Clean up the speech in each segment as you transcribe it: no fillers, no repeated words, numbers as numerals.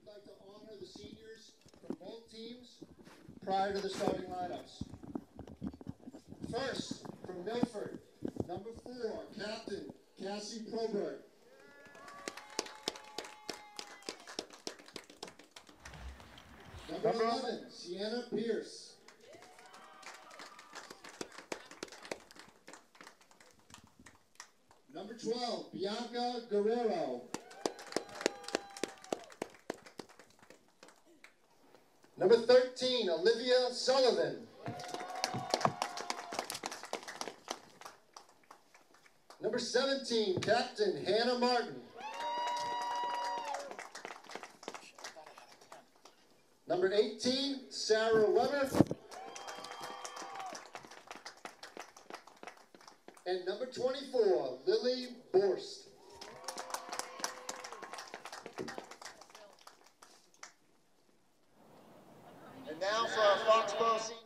we'd like to honor the seniors from both teams prior to the starting lineups. First, from Milford, number 4, Captain Cassie Probert. Number 11, Sienna Pierce. Number 12, Bianca Guerrero. Number 13, Olivia Sullivan. Number 17, Captain Hannah Martin. Number 18, Sarah Weber. And number 24, Lily Borst. And now for our Foxboro seniors.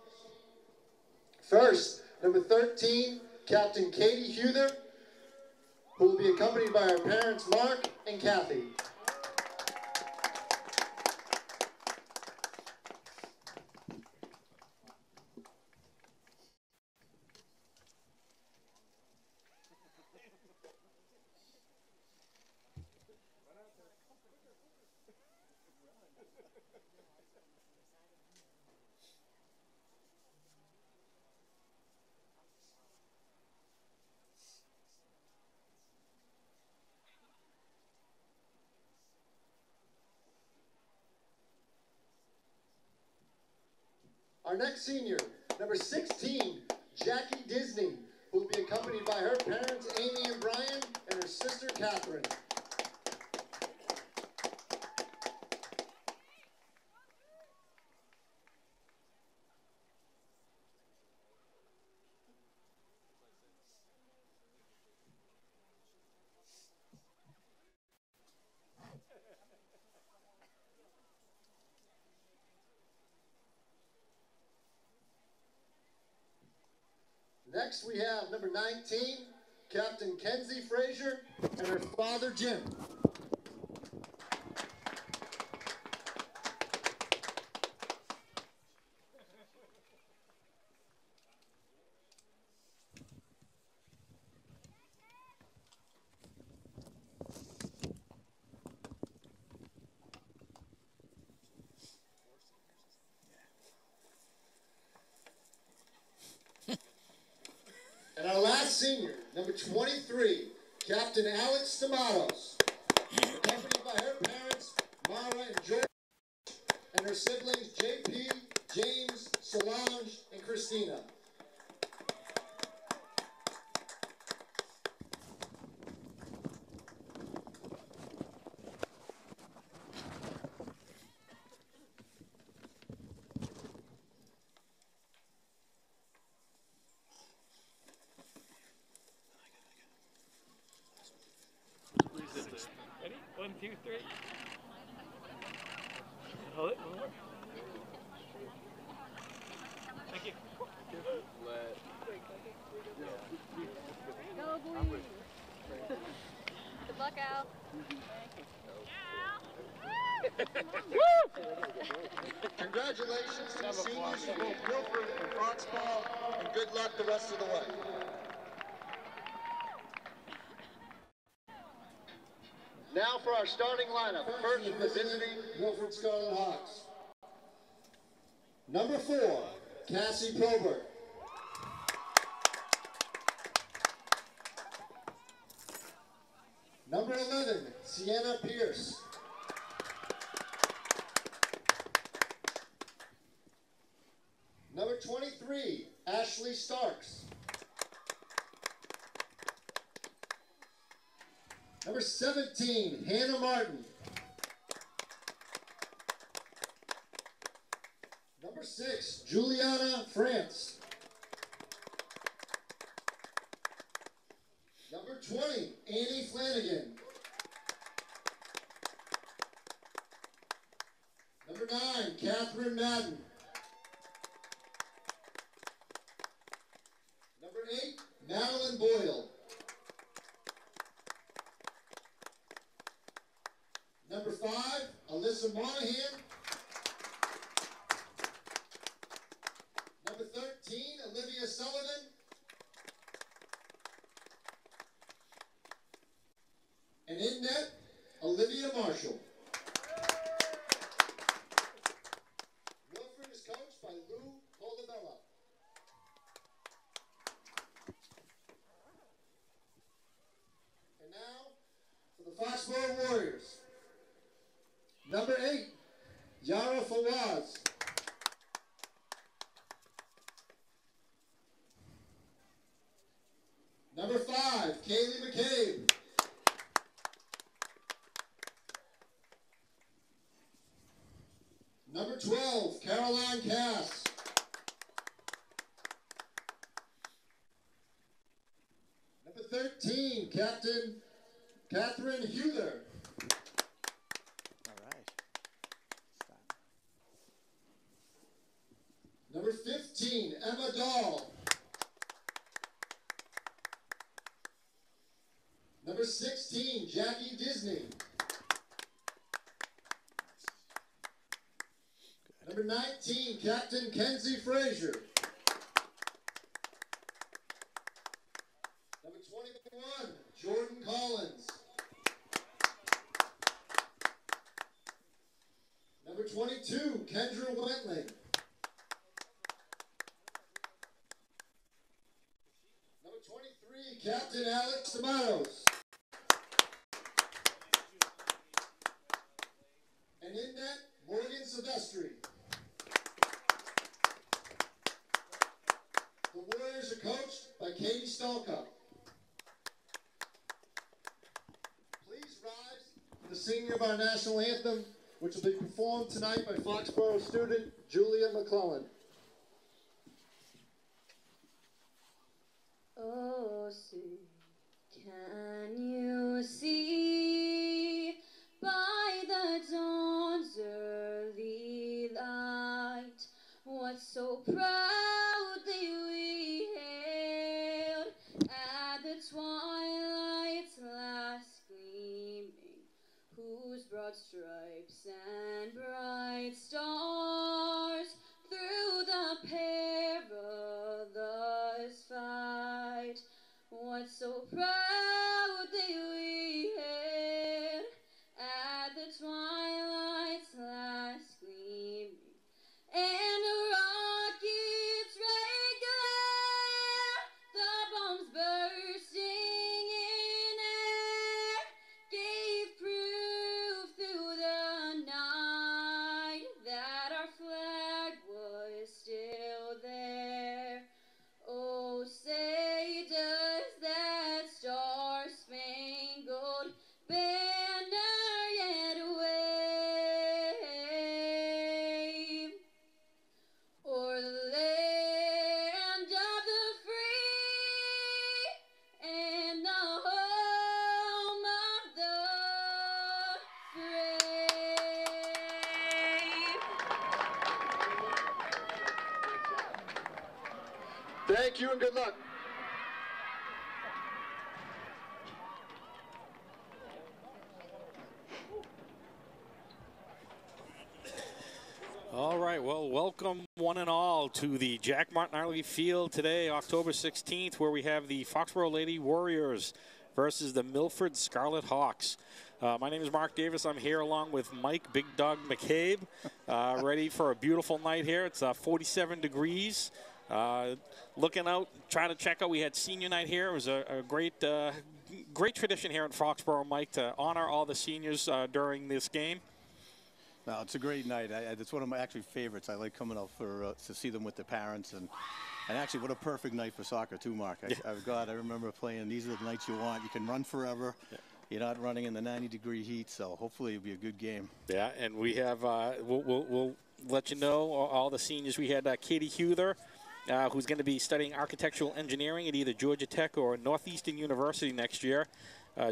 First, number 13, Captain Katie Huther, who will be accompanied by her parents, Mark and Kathy. Our next senior, number 16, Jackie Disney, who will be accompanied by her parents, Amy and Brian, and her sister, Catherine. Next, we have number 19, Captain Kenzie Frazier, and her father, Jim. And our last senior, number 23, Captain Alex Stamatos, accompanied by her parents, Mara and George, and her siblings, JP, James, Solange, and Christina. Ready? 1, 2, 3. Hold it. One more. Thank you. Go, boy. Good luck, Al. Congratulations to the seniors from both Milford and Foxboro, and good luck the rest of the way. Now for our starting lineup. First, from the visiting Milford Scarlet Hawks. Number 4, Cassie Probert. Number 11, Sienna Pierce. Number 23, Ashley Starks. Number 17, Hannah Martin. Number 6, Juliana France. Number 20, Annie Flanagan. Number 9, Catherine Madden. Number 8, Madeline Boyle. Number 5, Alyssa Monahan. Number 13, Olivia Sullivan. And in net, Olivia Marshall. Milford is coached by Lou Colavella. And now, for the Foxboro Warriors. Number 8, Yara Fawaz. Number 5, Kaylee McCabe. Number 12, Caroline Cass. Number 13, Captain Catherine Huther. All right. Stop. Number 15, Emma Dahl. Number 16, Jackie Disney. Number 19, Captain Kenzie Frazier. Number 21, Jordan Collins. Number 22, Kendra Wentling. Number 23, Captain Alex Tomatos. And in net, Morgan Silvestri. The Warriors are coached by Katie Stalka. Please rise for the singing of our national anthem, which will be performed tonight by Foxboro student Julia McClellan. Oh, see, can you see by the dawn's early light what so proudly we hailed at the twilight's last gleaming, whose broad stripes and bright stars through the perilous fight, what so proudly we hailed at the twilight's last gleaming, and the rockets' red glare, the bombs bursting in air, gave proof through the night that our flag was still there. Oh, say does that star-spangled banner yet wave o'er the land of the free and the home of the brave. Thank you and good luck. All right, well, welcome one and all to the Jack Martinelli Field today, October 16th, where we have the Foxboro Lady Warriors versus the Milford Scarlet Hawks. My name is Mark Davis. I'm here along with Mike Big Dog McCabe, ready for a beautiful night here. It's 47 degrees. Looking out, trying to check out. We had senior night here. It was a great tradition here in Foxboro, Mike, to honor all the seniors during this game. No, it's a great night. It's one of my actually favorites. I like coming out for to see them with the parents, and actually what a perfect night for soccer too, Mark. I remember playing. These are the nights you want. You can run forever. Yeah. You're not running in the 90-degree heat, so hopefully it'll be a good game. Yeah, and we have we'll let you know all the seniors. We had Katie Huther, who's going to be studying architectural engineering at either Georgia Tech or Northeastern University next year.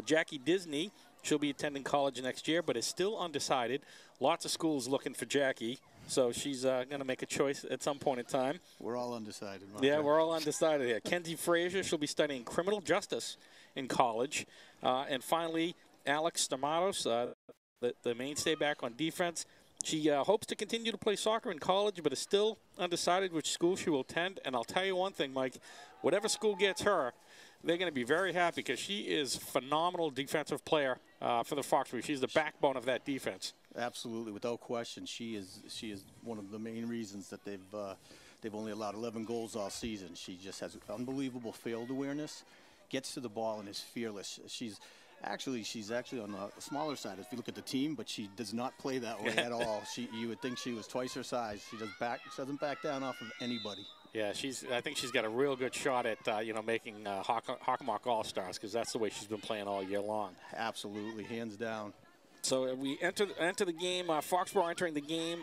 Jackie Disney, she'll be attending college next year, but is still undecided. Lots of schools looking for Jackie, so she's going to make a choice at some point in time. We're all undecided. Yeah, we're all undecided here. Kenzie Frazier, she'll be studying criminal justice in college. And finally, Alex Tomatos, the mainstay back on defense. She hopes to continue to play soccer in college, but is still undecided which school she will attend. And I'll tell you one thing, Mike, whatever school gets her, they're going to be very happy because she is a phenomenal defensive player for the Foxboro. She's the backbone of that defense. Absolutely, without question, she is one of the main reasons that they've only allowed 11 goals all season. She just has unbelievable field awareness, gets to the ball, and is fearless. She's actually on the smaller side if you look at the team, but she does not play that way at all. You would think she was twice her size. She doesn't back down off of anybody. Yeah, I think she's got a real good shot at making Hockomock All-Stars, because that's the way she's been playing all year long. Absolutely, hands down. So we enter the game. Foxboro entering the game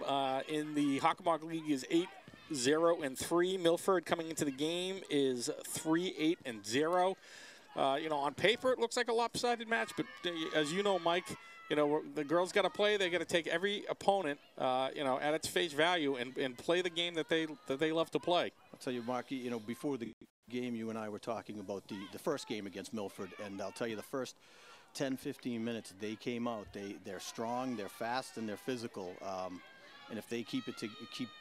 in the Hockomock League is 8-0-3. Milford coming into the game is 3-8-0. On paper it looks like a lopsided match, but as you know, Mike, the girls got to play. They got to take every opponent, at its face value and play the game that they love to play. I'll tell you, Marky, before the game, you and I were talking about the first game against Milford, and I'll tell you, the first 10-15 minutes they came out. They're strong, they're fast, and they're physical. And if they keep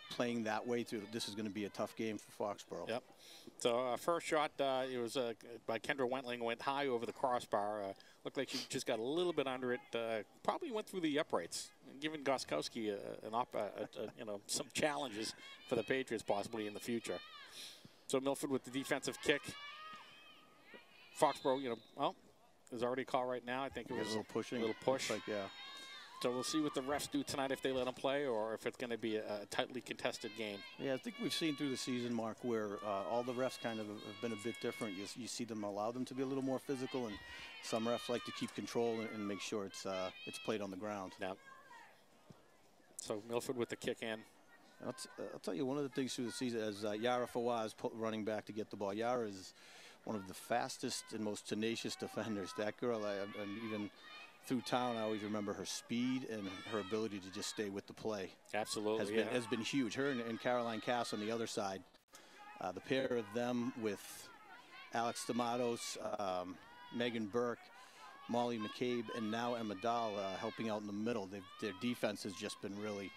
playing that way through, this is going to be a tough game for Foxboro. Yep. So first shot, it was by Kendra Wentling, went high over the crossbar. Looked like she just got a little bit under it. Probably went through the uprights, giving Goskowski some challenges for the Patriots possibly in the future. So Milford with the defensive kick. Foxboro, there's already a call right now. I think it was a little pushing. A little push. Like, yeah. So we'll see what the refs do tonight, if they let them play or if it's going to be a tightly contested game. Yeah, I think we've seen through the season, Mark, where all the refs kind of have been a bit different. You see them allow them to be a little more physical, and some refs like to keep control and make sure it's played on the ground. Yeah. So Milford with the kick in. I'll tell you, one of the things through the season, as Yara Fawaz running back to get the ball. Yara is one of the fastest and most tenacious defenders. That girl, and even through town, I always remember her speed and her ability to just stay with the play. Absolutely, has been huge. Her and Caroline Cass on the other side. The pair of them with Alex Tomatos, Megan Burke, Molly McCabe, and now Emma Dahl helping out in the middle. Their defense has just been really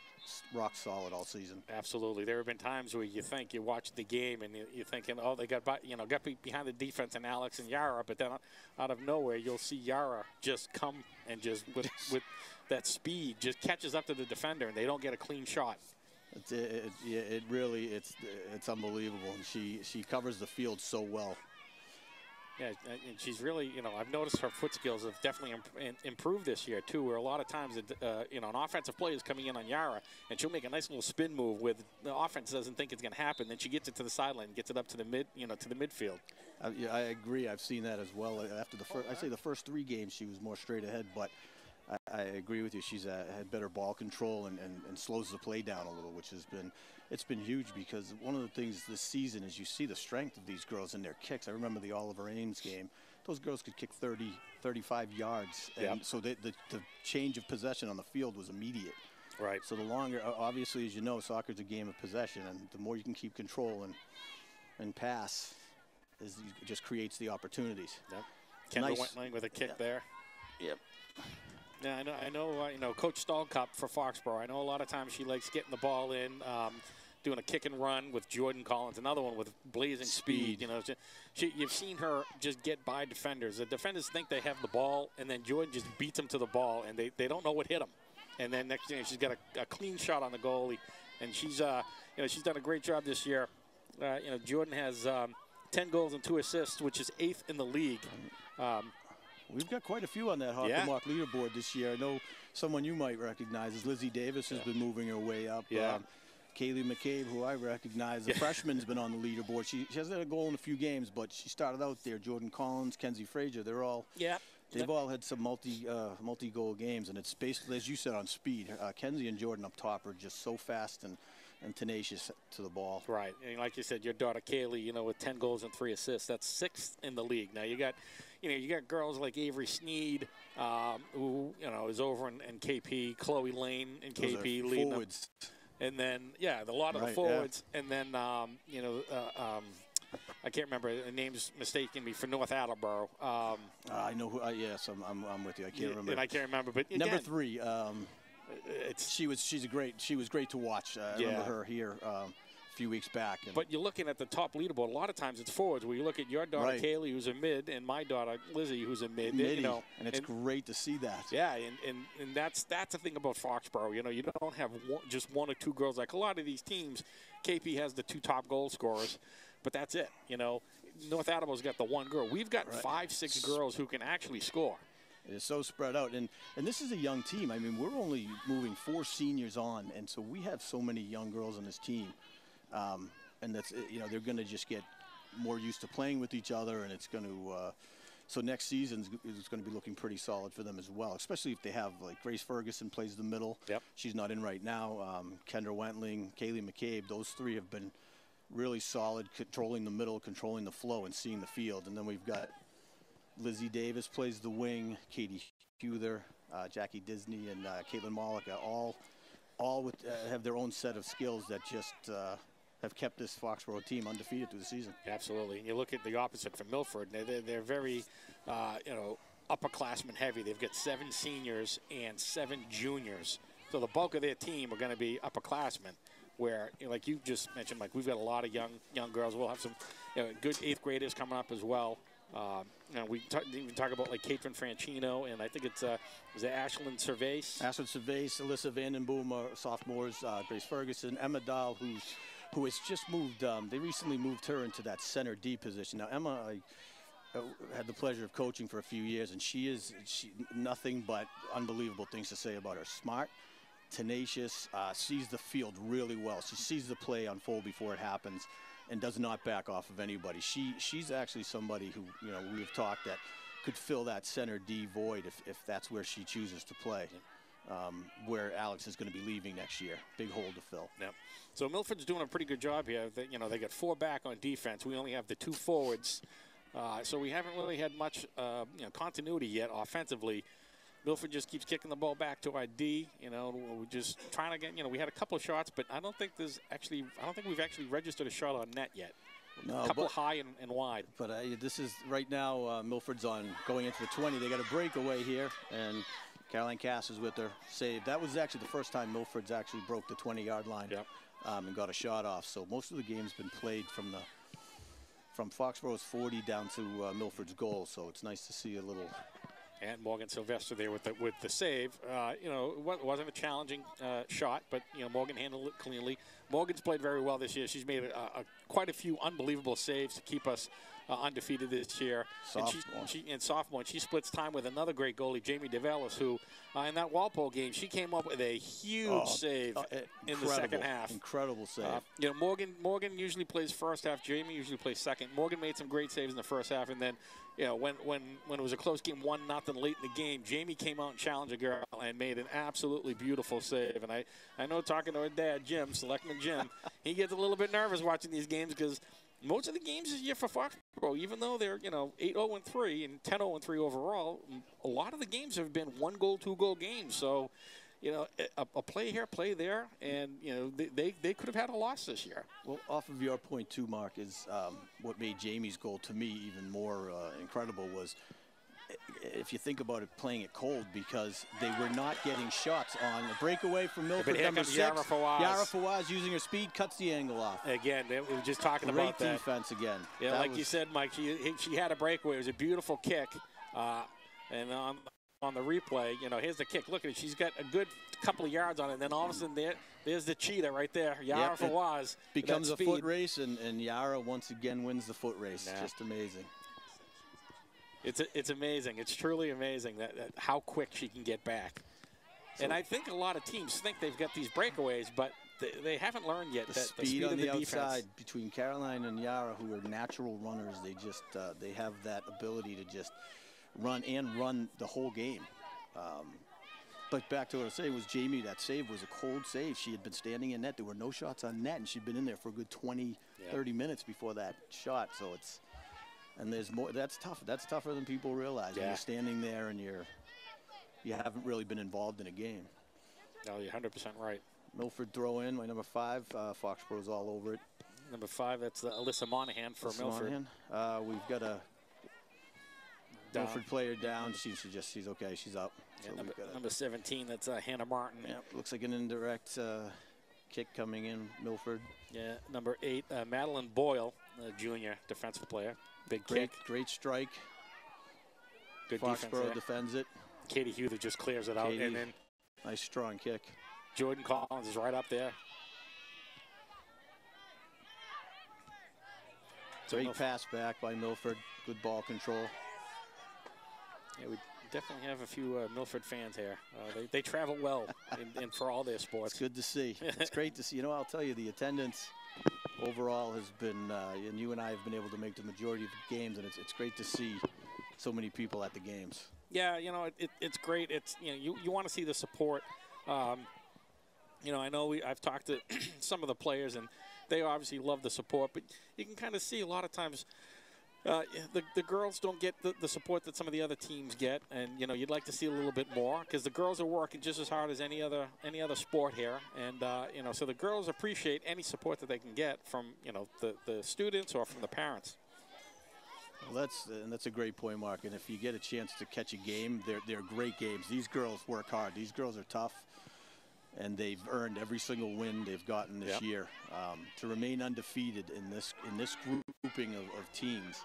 rock solid all season. Absolutely. There have been times where you watch the game and you're thinking, oh, they got behind the defense and Alex and Yara, but then out of nowhere you'll see Yara just come and just with that speed just catches up to the defender and they don't get a clean shot. It really it's unbelievable, and she covers the field so well. Yeah, and she's really, I've noticed her foot skills have definitely improved this year, too, where a lot of times, an offensive play is coming in on Yara, and she'll make a nice little spin move where the offense doesn't think it's going to happen. Then she gets it to the sideline and gets it up to the midfield. I agree. I've seen that as well. After I'd say the first 3 games, she was more straight ahead, but I agree with you. She's had better ball control and slows the play down a little, which it's been huge, because one of the things this season is you see the strength of these girls in their kicks. I remember the Oliver Ames game. Those girls could kick 30, 35 yards. And so the change of possession on the field was immediate. Right. So the longer, obviously, as you know, soccer's a game of possession, and the more you can keep control and pass, it just creates the opportunities. Yep. Kendall Wentling with a kick there. Yep. Yeah, I know. Coach Stallcup for Foxboro. I know a lot of times she likes getting the ball in, doing a kick and run with Jordan Collins, another one with blazing speed. You've seen her just get by defenders. The defenders think they have the ball, and then Jordan just beats them to the ball, and they don't know what hit them. And then next thing, she's got a clean shot on the goalie, and she's done a great job this year. Jordan has 10 goals and 2 assists, which is 8th in the league. We've got quite a few on that Hockomock leaderboard this year. I know someone you might recognize is Lizzie Davis has been moving her way up. Yeah. Kaylee McCabe, who I recognize, the freshman's been on the leaderboard. She hasn't had a goal in a few games, but she started out there. Jordan Collins, Kenzie Frazier, they're all they've all had some multi-goal games, and it's basically, as you said, on speed. Kenzie and Jordan up top are just so fast and tenacious to the ball. Right, and like you said, your daughter Kaylee, with 10 goals and 3 assists, that's 6th in the league. Now you got girls like Avery Sneed, who is over in KP, Chloe Lane in KP leading forwards. And then a lot of the forwards, and then I can't remember the name's mistaking me for North Attleboro. I know who. Yes, I'm with you. I can't remember. And I can't remember, but again, number 3. She was great to watch. I remember her here a few weeks back. But you're looking at the top leaderboard. A lot of times it's forwards. Where you look at your daughter Kaylee, who's a mid, and my daughter Lizzie, who's a mid. You know, and it's great to see that. Yeah, and that's the thing about Foxboro. You know, you don't have just 1 or 2 girls like a lot of these teams. KP has the 2 top goal scorers, but that's it. You know, North Attleboro's got the 1 girl. We've got 5, 6 girls who can actually score. It is so spread out, and this is a young team. I mean, we're only moving 4 seniors on, and so we have so many young girls on this team. And that's, you know, they're going to just get more used to playing with each other, and it's going to so next season is going to be looking pretty solid for them as well, especially if they have, like, Grace Ferguson plays the middle. Yep. She's not in right now. Kendra Wentling, Kaylee McCabe, those 3 have been really solid, controlling the middle, controlling the flow, and seeing the field. And then we've got Lizzie Davis plays the wing, Katie Huther, Jackie Disney, and Caitlin Malika, all with have their own set of skills that just have kept this Foxboro team undefeated through the season. Absolutely. And you look at the opposite for Milford. They're very, you know, upperclassmen heavy. They've got 7 seniors and 7 juniors. So the bulk of their team are going to be upperclassmen. Where, you know, like you just mentioned, Mike, we've got a lot of young girls. We'll have some good 8th graders coming up as well. You know, we even talk about like Catherine Franchino, and I think it's is it Ashlyn Cervase? Ashlyn Cervase, Alyssa Vandenboom are sophomores, Grace Ferguson, Emma Dahl, who has just moved. They recently moved her into that center D position. Now Emma, I had the pleasure of coaching for a few years, and she nothing but unbelievable things to say about her. Smart, tenacious, sees the field really well. She sees the play unfold before it happens, and does not back off of anybody. She's actually somebody who, you know, we've talked that could fill that center D void if that's where she chooses to play, where Alex is going to be leaving next year. Big hole to fill. Yep. So Milford's doing a pretty good job here. You know, they got 4 back on defense. We only have the 2 forwards, so we haven't really had much you know, continuity yet offensively. Milford just keeps kicking the ball back to our D. You know, we're just trying to get, you know, we had a couple of shots, but I don't think we've actually registered a shot on net yet. No, a couple high and wide. But this is right now, Milford's on going into the 20. They got a breakaway here, and Caroline Cass is with her. Save. That was actually the first time Milford's actually broke the 20-yard line. Yep. And got a shot off. So most of the game's been played from Foxboro's 40 down to Milford's goal. So it's nice to see a little. And Morgan Sylvester there with the save. You know, it wasn't a challenging shot, but, you know, Morgan handled it cleanly. Morgan's played very well this year. She's made quite a few unbelievable saves to keep us undefeated this year. Sophomore. And she splits time with another great goalie, Jamie DeVellis, who in that Walpole game, she came up with a huge save in the second half. Incredible save. You know, Morgan usually plays first half. Jamie usually plays second. Morgan made some great saves in the first half, and then, you know, when it was a close game, 1-0 late in the game, Jamie came out and challenged a girl and made an absolutely beautiful save. And I know, talking to her dad, Jim, Selectman Jim, he gets a little bit nervous watching these games because most of the games this year for Foxboro, even though they're, you know, 8-0-3 and 10-0-3 overall, a lot of the games have been 1-goal, 2-goal games. So, you know, a play here, play there, and, you know, they could have had a loss this year. Well, off of your point too, Mark, is what made Jamie's goal to me even more incredible was, if you think about it, playing it cold, because they were not getting shots on a breakaway from Milford. Number 6, Yara Fawaz using her speed, cuts the angle off. Again, we were just talking about that. Great defense again. Yeah, like you said, Mike, she had a breakaway. It was a beautiful kick. And on the replay, you know, here's the kick. Look at it. She's got a good couple of yards on it. And then all of a sudden, there's the cheetah right there. Yara Fawaz. Becomes a foot race, and Yara once again wins the foot race. Yeah. Just amazing. It's amazing. It's truly amazing that how quick she can get back. So, and I think a lot of teams think they've got these breakaways, but they haven't learned yet. The speed on the outside between Caroline and Yara, who are natural runners, they just they have that ability to just run the whole game. But back to what I was saying, was Jamie, that save was a cold save. She had been standing in net. There were no shots on net, and she'd been in there for a good 20, 30 minutes before that shot. So it's. And there's more. That's tough. That's tougher than people realize. Yeah. When you're standing there and you haven't really been involved in a game. No, you're 100% right. Milford throw in, my number 5. Foxboro's all over it. Number 5, that's Alyssa Monahan for Milford. We've got a Milford player down. She's okay. She's up. Yeah, So number 17, that's Hannah Martin. Yeah, looks like an indirect kick coming in, Milford. Yeah, number 8, Madeline Boyle, junior defensive player. Big kick. Great strike. Good Foxboro defends it. Katie Hughes just clears it out. And then nice strong kick. Jordan Collins is right up there. Great pass back by Milford. Good ball control. Yeah, we definitely have a few Milford fans here. They travel well in for all their sports. It's good to see. It's great to see. You know, I'll tell you, the attendance overall has been, and you and I have been able to make the majority of the games, and it's great to see so many people at the games. Yeah, you know, it's great. It's, you know, you want to see the support. You know, I know I've talked to some of the players, and they obviously love the support, but you can kind of see a lot of times the girls don't get the support that some of the other teams get, and you know, you'd like to see a little bit more because the girls are working just as hard as any other sport here, and you know, so the girls appreciate any support that they can get from, you know, the students or from the parents. Well, that's a great point, Mark. And if you get a chance to catch a game, they're great games. These girls work hard. These girls are tough, and they've earned every single win they've gotten this year. To remain undefeated in this grouping of teams,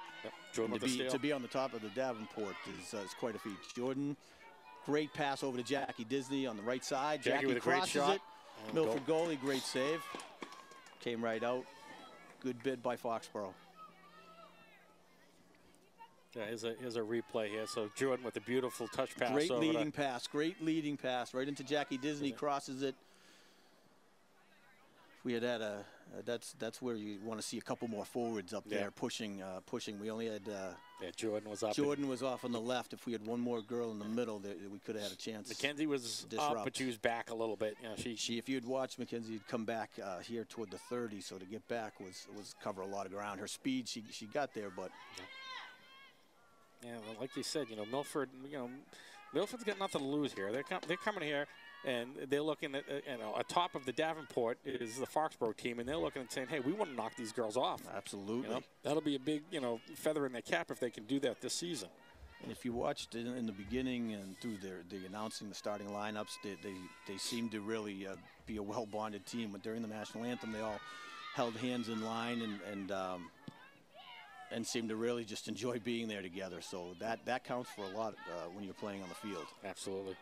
to be on the top of the Davenport is quite a feat. Jordan, great pass over to Jackie Disney on the right side. Jackie with a great shot. Milford goalie, great save. Came right out. Good bid by Foxboro. Yeah, here's a replay here. So Jordan with a beautiful touch pass. Great leading pass right into Jackie Disney, crosses it. If we had that's where you want to see a couple more forwards up there pushing. We only had Jordan was up. Jordan was off on the left. If we had one more girl in the middle, we could have had a chance. Mackenzie was up, but she was back a little bit. You know, she if you had watched Mackenzie, had come back here toward the 30, so to get back was cover a lot of ground. Her speed, she got there, but. Yeah, well, like you said, you know, Milford's got nothing to lose here. They're coming here, and they're looking at, you know, atop of the Davenport is the Foxboro team, and they're looking and saying, hey, we want to knock these girls off. Absolutely. You know, that'll be a big, you know, feather in their cap if they can do that this season. And if you watched in the beginning and through the announcing the starting lineups, they seem to really be a well-bonded team. But during the national anthem, they all held hands in line and seem to really just enjoy being there together. So that counts for a lot when you're playing on the field. Absolutely.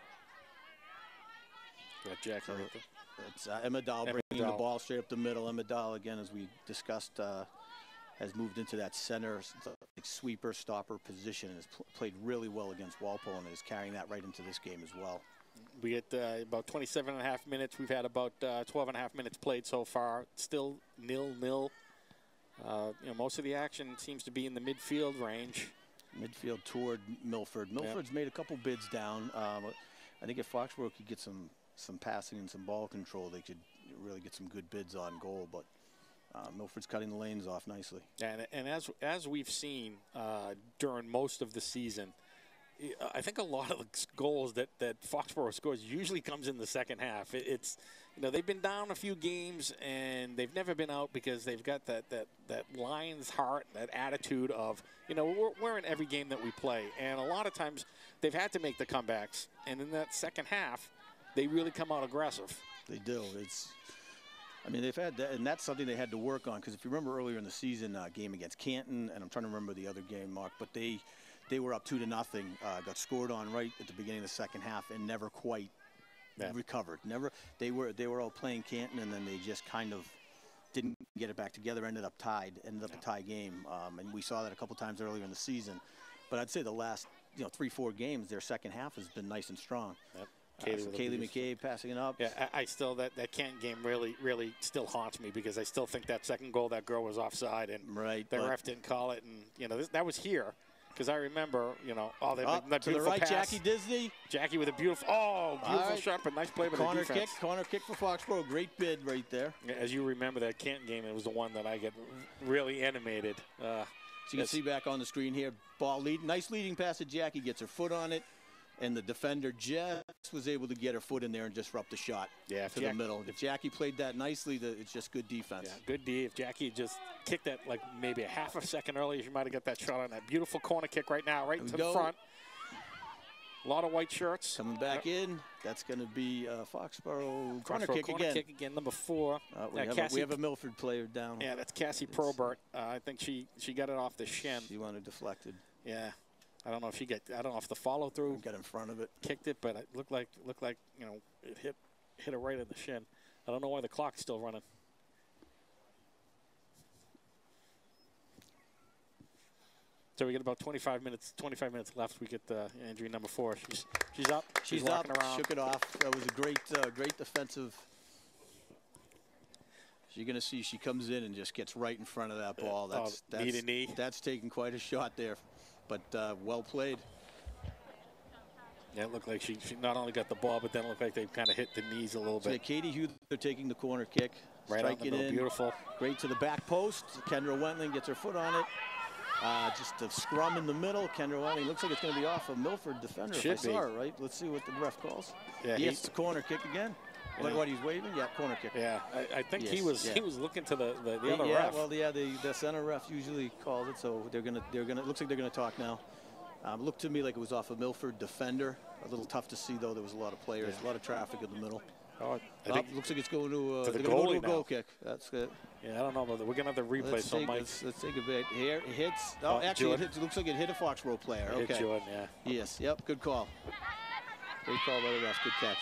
Got Jack so right there. It's Emma Dahl bringing the ball straight up the middle. Emma Dahl, again, as we discussed, has moved into that center sweeper, stopper position and has played really well against Walpole and is carrying that right into this game as well. We get about 27.5 minutes. We've had about 12.5 minutes played so far. Still 0-0. You know, most of the action seems to be in the midfield range. Midfield toward Milford. Milford's made a couple bids down. I think if Foxborough could get some passing and some ball control, they could really get some good bids on goal. But Milford's cutting the lanes off nicely. And as we've seen during most of the season, I think a lot of the goals that Foxborough scores usually comes in the second half. It's, you know, they've been down a few games and they've never been out because they've got that Lions heart, that attitude of, you know, we're in every game that we play. And a lot of times they've had to make the comebacks. And in that second half, they really come out aggressive. They do. I mean, they've had that, and that's something they had to work on. Because if you remember earlier in the season, game against Canton, and I'm trying to remember the other game, Mark, but they were up 2-0, got scored on right at the beginning of the second half, and never quite recovered. They were all playing Canton, and then they just kind of didn't get it back together. Ended up a tie game, and we saw that a couple times earlier in the season. But I'd say the last 3-4 games, their second half has been nice and strong. Yep. Kaylee McCabe passing it up. Yeah, I still that Canton game really still haunts me because I still think that second goal, that girl was offside, and the ref didn't call it, and you know that was here. Because I remember, you know, that to the right, pass. Jackie Disney. Jackie with a beautiful shot, but nice play by the defense. Corner kick for Foxborough. Great bid right there. As you remember, that Canton game, it was the one that I get really animated. So you can see back on the screen here, ball lead, nice leading pass to Jackie, gets her foot on it, and the defender just was able to get her foot in there and disrupt the shot to the middle. If Jackie played that nicely, it's just good defense. Yeah, good D. If Jackie just kicked that like maybe a half a second earlier, she might have got that shot on that beautiful corner kick right now, right into the front. A lot of white shirts. Coming back in. That's going to be Foxboro corner kick corner again. kick again, number 4. We have a Milford player down. Yeah, that's Cassie Probert. I think she got it off the shin. She wanted deflected. Yeah. I don't know if I don't know if the follow through got in front of it, kicked it, but it looked like you know it hit her right in the shin. I don't know why the clock's still running. So we get about 25 minutes left. We get injury number 4. She's up. She's walking up. around. Shook it off. That was a great defensive. You're going to see she comes in and just gets right in front of that ball. That's knee to knee. That's taking quite a shot there, but well played. Yeah, it looked like she not only got the ball, but then it looked like they kind of hit the knees a little bit. So Katie Hugh, they're taking the corner kick. Right on the middle, beautiful. Great to the back post. Kendra Wentling gets her foot on it. Just a scrum in the middle. Kendra Wentling looks like it's going to be off a Milford defender. Should if I saw her, right? Let's see what the ref calls. Yeah, he hits the corner kick again. Yeah. What he's waving? Yeah, corner kick. Yeah, I think he was looking to the other yeah, ref. Well, yeah, the center ref usually calls it, so they're gonna. It looks like they're gonna talk now. Looked to me like it was off a Milford defender. A little tough to see though. There was a lot of players, a lot of traffic in the middle. Oh, I think looks like it's going to the goal now. kick. That's good. Yeah, I don't know, but we're gonna have the replay. Let's take a bit here. It hits. Oh, actually, it looks like it hit a Foxboro player. It okay. hit Jordan, yeah. Yes. Yep. Good call. Great call by the ref. Good catch.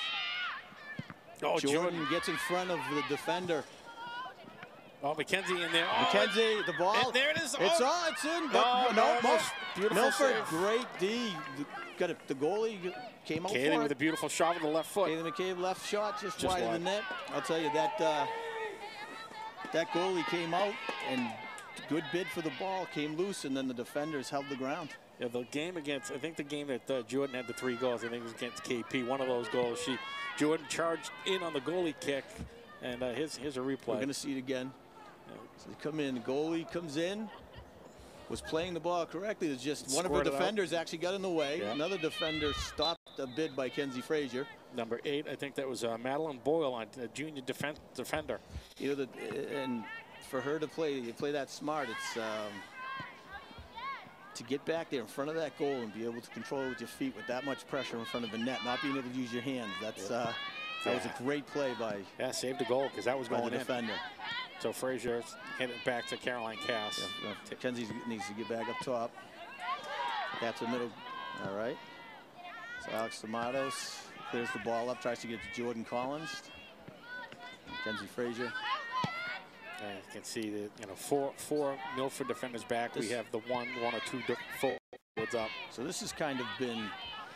Oh, Jordan gets in front of the defender. Oh, McKenzie in there. McKenzie, the ball. And there it is. It's in. Beautiful Milford, save. great D. Got it. The goalie came out Kaylee for with it. a beautiful shot with the left foot. Kaylee McCabe left shot just wide of the net. I'll tell you that that goalie came out and good bid for the ball, came loose, and then the defenders held the ground. Yeah, the game against, I think the game that Jordan had the 3 goals, I think it was against KP. One of those goals, Jordan charged in on the goalie kick, and here's a replay. We're going to see it again. So they come in, the goalie comes in, was playing the ball correctly. It's just one of her defenders actually got in the way. Yeah. Another defender stopped a bid by Kenzie Frazier. Number 8, I think that was Madeline Boyle, on a junior defender. You know, and for her to play that smart, it's to get back there in front of that goal and be able to control it with your feet with that much pressure in front of the net, not being able to use your hands. That's that was a great play by saved the goal because that was going the defender. So Frazier hit it back to Caroline Cass. Yeah, Kenzie needs to get back up top. That's the middle. All right. So Alex Tomatos clears the ball up, tries to get to Jordan Collins. Kenzie Frazier. And you can see that, four Milford defenders back. We have the one or two forwards up. So this has kind of been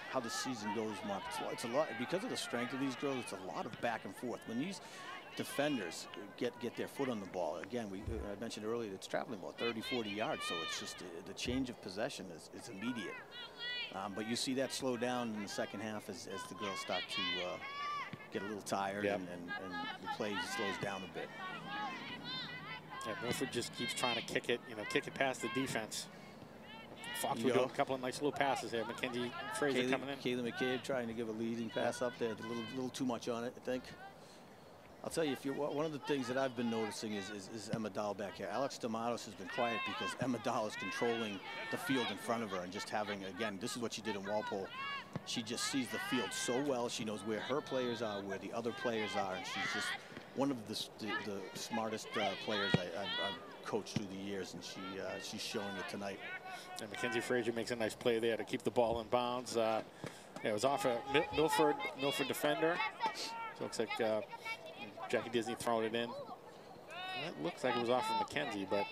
how the season goes, Mark. It's a lot because of the strength of these girls. It's a lot of back and forth. When these defenders get their foot on the ball, again, I mentioned earlier, it's traveling about 30, 40 yards. So it's just the change of possession is immediate. But you see that slow down in the second half as the girls start to get a little tired and the play slows down a bit. Yeah, Milford just keeps trying to kick it past the defense. Fox will do a couple of nice little passes here. Mackenzie Fraser coming in. Kaylee McCabe trying to give a leading pass up there. A little too much on it, I think. I'll tell you, one of the things that I've been noticing is Emma Dahl back here. Alex Tomatos has been quiet because Emma Dahl is controlling the field in front of her and just having, again, this is what she did in Walpole. She just sees the field so well. She knows where her players are, where the other players are, and she's just one of the smartest players I've coached through the years, and she's showing it tonight. And Mackenzie Frazier makes a nice play there to keep the ball in bounds. It was off a Milford defender. So it looks like Jackie Disney throwing it in. That looks like it was off of Mackenzie, but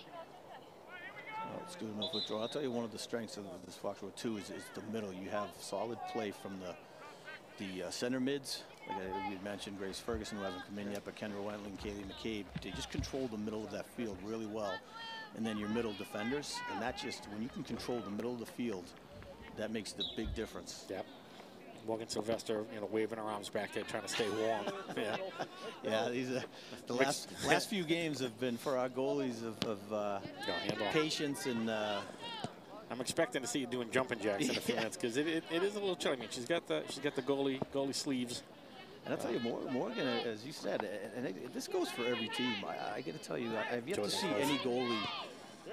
it's good enough withdrawal. I'll tell you, one of the strengths of this Foxboro too is the middle. You have solid play from the center mids. Like we had mentioned, Grace Ferguson, who hasn't come in yet, but Kendra Wentling, Kaylee McCabe, they just control the middle of that field really well. And then your middle defenders, and that just, when you can control the middle of the field, that makes the big difference. Yep. Morgan Sylvester, waving her arms back there, trying to stay warm. Yeah, these are the last few games have been for our goalies of patience and I'm expecting to see you doing jumping jacks in a few minutes because it is a little chilly. I mean, she's got the goalie sleeves. And I'll tell you, Morgan, as you said, and this goes for every team. I got to tell you, I've yet to see any goalie.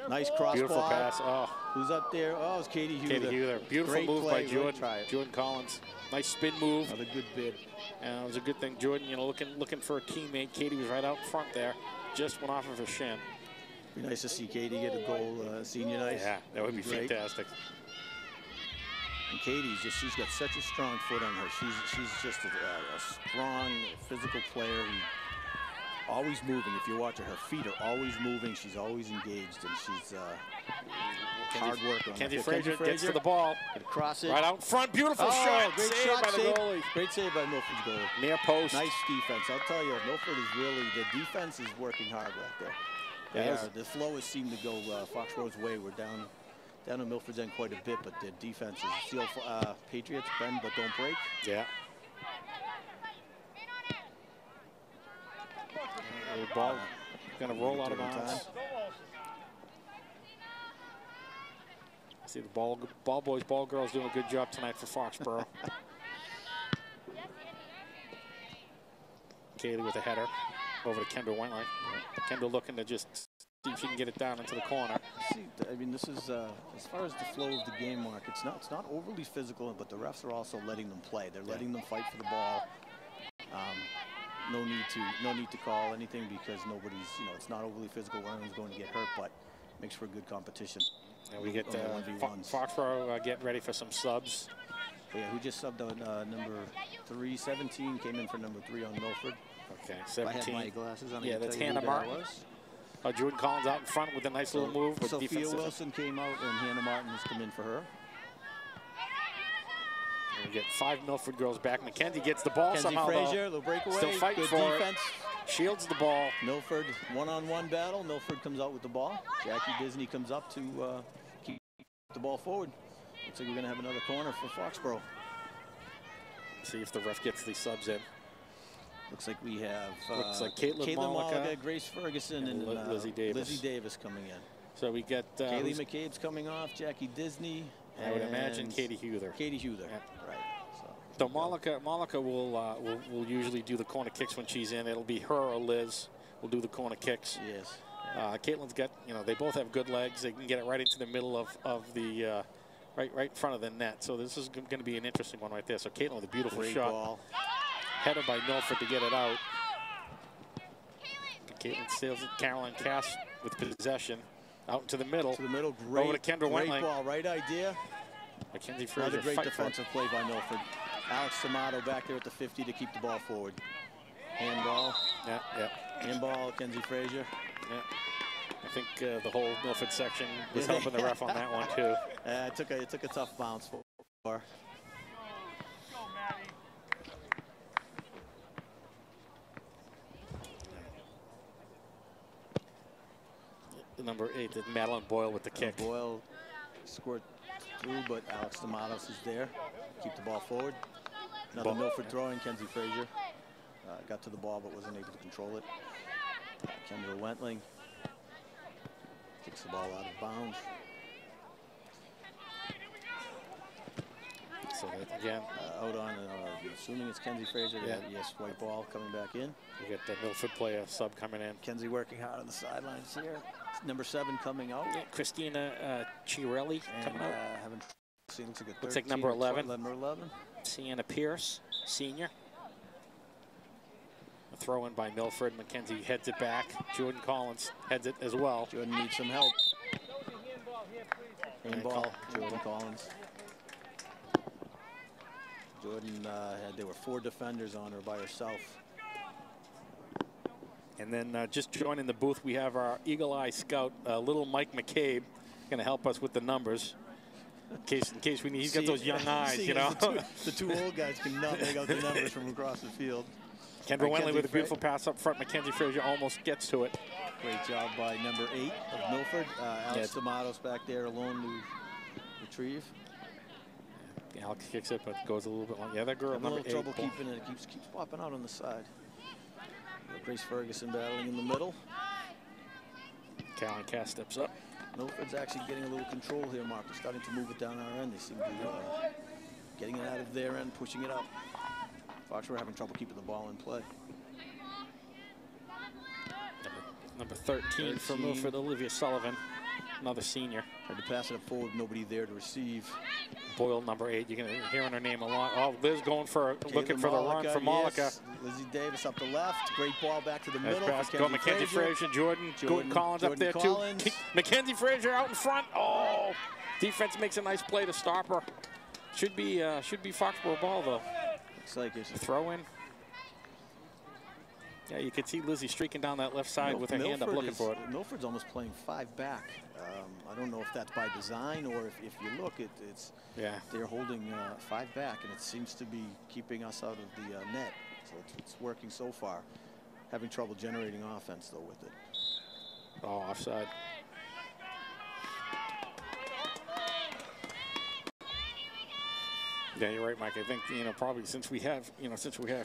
Nice cross Beautiful ball. pass. Oh, who's up there? Oh, it's Katie Hughes. Katie Hughes. Beautiful Great move play. by Jordan Collins. Nice spin move. Another good bid. And it was a good thing. Jordan, looking for a teammate. Katie was right out front there. Just went off of her shin. Be nice to see Katie get a goal senior night. Yeah, that would be great. fantastic. And she's got such a strong foot on her. She's just a strong physical player who always moving. If you watch her, her feet are always moving. She's always engaged, and she's hard worker. Kenzie Frazier gets to the ball. Cross it. Right out front. Beautiful shot. Great Saved shot by the goalie. Great save by Milford's goalie. Near post. Nice defense. I'll tell you, Milford is really, the defense is working hard right there. The flow has seemed to go Foxboro's way. We're down on Milford's end quite a bit, but the defense is still Patriots, bend but don't break. Yeah. The ball going to roll out of bounds. See the ball boys, ball girls doing a good job tonight for Foxboro. Kaylee with a header over to Kendall Wentling. Kendall looking to just see if she can get it down into the corner. See, I mean, this is as far as the flow of the game, Mark. It's not overly physical, but the refs are also letting them play. They're letting them fight for the ball. No need to call anything because nobody's, it's not overly physical. No one's going to get hurt, but makes for a good competition. And we get Foxboro getting ready for some subs. Yeah, who just subbed on number 3, 17, came in for number 3 on Milford. Okay, 17. I had my glasses on. Yeah, that's Hannah Martin. Jordan Collins out in front with a nice little move. Sophia Wilson came out, and Hannah Martin has come in for her. And we get 5 Milford girls back. Mackenzie gets the ball somehow. Frazier, little breakaway. Still fighting good for defense. It. Shields the ball. Milford, one-on-one battle. Milford comes out with the ball. Jackie Disney comes up to keep the ball forward. Looks like we're going to have another corner for Foxboro. See if the ref gets these subs in. Looks like we have Caitlin Malika, Grace Ferguson, and Lizzie Davis. Lizzie Davis coming in. So we get Kaylee McCabe's coming off, Jackie Disney. I would imagine Katie Huther. Katie Huther, yeah. Right. So Malika will usually do the corner kicks when she's in. It'll be her or Liz will do the corner kicks. Yes. Caitlin's got, they both have good legs. They can get it right into the middle of the right in front of the net. So this is going to be an interesting one right there. So Caitlin with a beautiful shot. Ball. Headed by Milford to get it out. Caitlin steals it. Caroline Cass with possession. Out into the middle. Great, over to Kendra Wentling. Ball, right idea. Mackenzie Frazier. Another great defensive play by Milford. Alex Tomato back there at the 50 to keep the ball forward. Handball. Yeah. Handball, Kenzie Frazier. Yeah. I think the whole Milford section was helping the ref on that one too. It took a tough bounce for her. Number 8, Madeline Boyle with the kick. Boyle scored through, but Alex Tomatos is there. Keep the ball forward. Another Milford throwing. Kenzie Frazier got to the ball but wasn't able to control it. Kendra Wentling kicks the ball out of bounds. So that again, out on, assuming it's Kenzie Frazier. Yeah. Yes, white ball coming back in. We get the Milford player sub coming in. Kenzie working hard on the sidelines here. Number 7 coming out. Yeah, Christina Chirelli coming out. Haven't seen, looks like number 11. Number 11. Sienna Pierce, senior. A throw in by Milford. Mackenzie heads it back. Jordan Collins heads it as well. Jordan needs some help. Handball, Jordan Collins. Jordan there were 4 defenders on her by herself. And then just joining the booth, we have our Eagle Eye scout, little Mike McCabe, going to help us with the numbers. In case we need, he's got those young eyes, The two old guys cannot make out the numbers from across the field. Kendra Wentling with a beautiful pass up front. Mackenzie Frazier almost gets to it. Great job by number 8 of Milford. Alex Tomatos back there alone to retrieve. Alex kicks it, but goes a little bit long. Yeah, that girl. Having a little trouble keeping it. It keeps popping out on the side. Grace Ferguson battling in the middle. Caroline Cass steps up. Milford's actually getting a little control here, Mark. They're starting to move it down our end. They seem to be getting it out of their end, pushing it up. Foxboro having trouble keeping the ball in play. Number 13 for Milford, Olivia Sullivan, another senior. Tried to pass it up forward, nobody there to receive. Boyle, number 8. You're going to hear her name a lot. Oh, Liz going for looking for the run for Malika. Yes. Lizzie Davis up the left. Great ball back to the middle. Go Mackenzie Frazier, Jordan Collins up there Collins. too. Mackenzie Frazier out in front. Oh, defense makes a nice play to stop her. Should be Foxboro ball though. Looks like it's a throw in. Yeah, you can see Lizzie streaking down that left side with her hand up looking for it. Milford's almost playing 5 back. I don't know if that's by design or if you look, it's they're holding 5 back, and it seems to be keeping us out of the net. So it's working so far. Having trouble generating offense though with it. Oh, offside. Yeah, you're right, Mike. I think probably since we have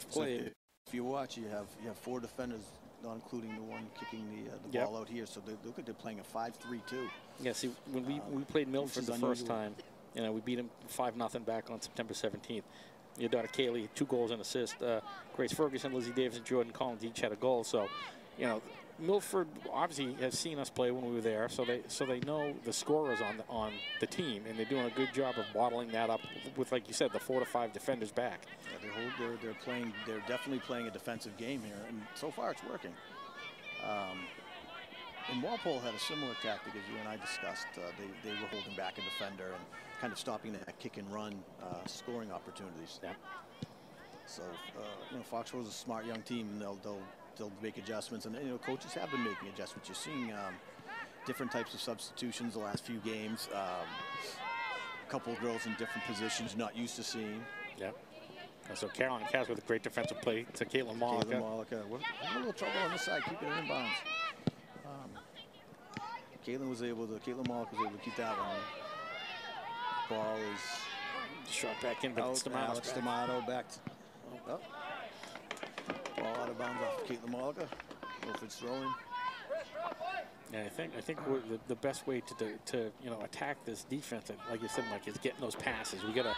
played. If you watch, you have 4 defenders, not including the one kicking the ball out here. So they look like they're playing a 5-3-2. Yeah, see, when we played Milford the first time, we beat them 5-0 back on September 17th. Your daughter Kaylee, 2 goals and assist. Grace Ferguson, Lizzie Davis, and Jordan Collins each had a goal. So, Milford obviously has seen us play when we were there, so they know the scorers on the team, and they're doing a good job of bottling that up with, like you said, the 4 to 5 defenders back. Yeah, they're definitely playing a defensive game here, and so far it's working. And Walpole had a similar tactic as you and I discussed. They were holding back a defender and kind of stopping that kick and run scoring opportunities. Yeah. So Foxboro's a smart young team, and they'll make adjustments, and coaches have been making adjustments. You're seeing different types of substitutions the last few games. A couple of girls in different positions, not used to seeing. Yeah. So Caroline Cass with a great defensive play to Caitlin Malika. We're having a little trouble on this side, keeping it in bounds. Caitlin Malika was able to keep that one. Ball is shot back in, but Alex D'Amato back. Ball out of bounds off of Caitlin Malika. Milford's throwing. Yeah, I think the best way to attack this defense, like you said, Mike, is getting those passes. We got to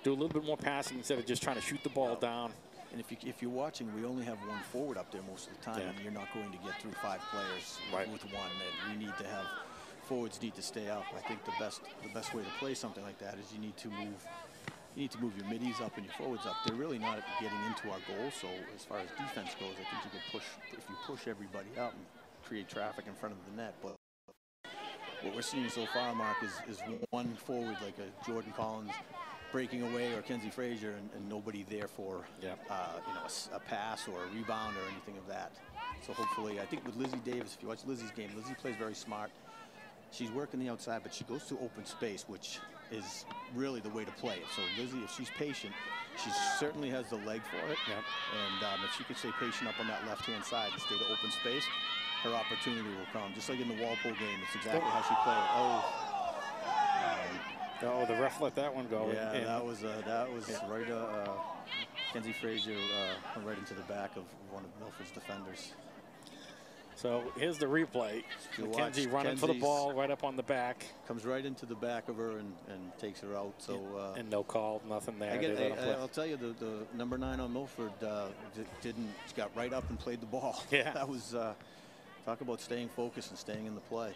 do a little bit more passing instead of just trying to shoot the ball down. And if you're watching, we only have 1 forward up there most of the time, and you're not going to get through 5 players with 1. And we need to have forwards need to stay up. I think the best way to play something like that is you need to move your middies up and your forwards up. They're really not getting into our goal. So as far as defense goes, I think you can push if you push everybody out and create traffic in front of the net. But what we're seeing so far, Mark, is 1 forward like a Jordan Collins breaking away or Kenzie Frazier and nobody there for a pass or a rebound or anything of that. So hopefully, I think with Lizzie Davis, if you watch Lizzie's game, Lizzie plays very smart. She's working the outside, but she goes to open space, which is really the way to play it. So Lizzie, if she's patient, she certainly has the leg for it. Yep. And if she can stay patient up on that left-hand side and stay to open space, her opportunity will come. Just like in the Walpole game, it's exactly how she played. Oh, the ref let that one go. Yeah, that was right. Kenzie Frazier right into the back of one of Milford's defenders. So here's the replay. Mackenzie running for the ball right up on the back. Comes right into the back of her and takes her out. So and no call, nothing there. I'll tell you, the number 9 on Milford got right up and played the ball. Yeah. That was talk about staying focused and staying in the play.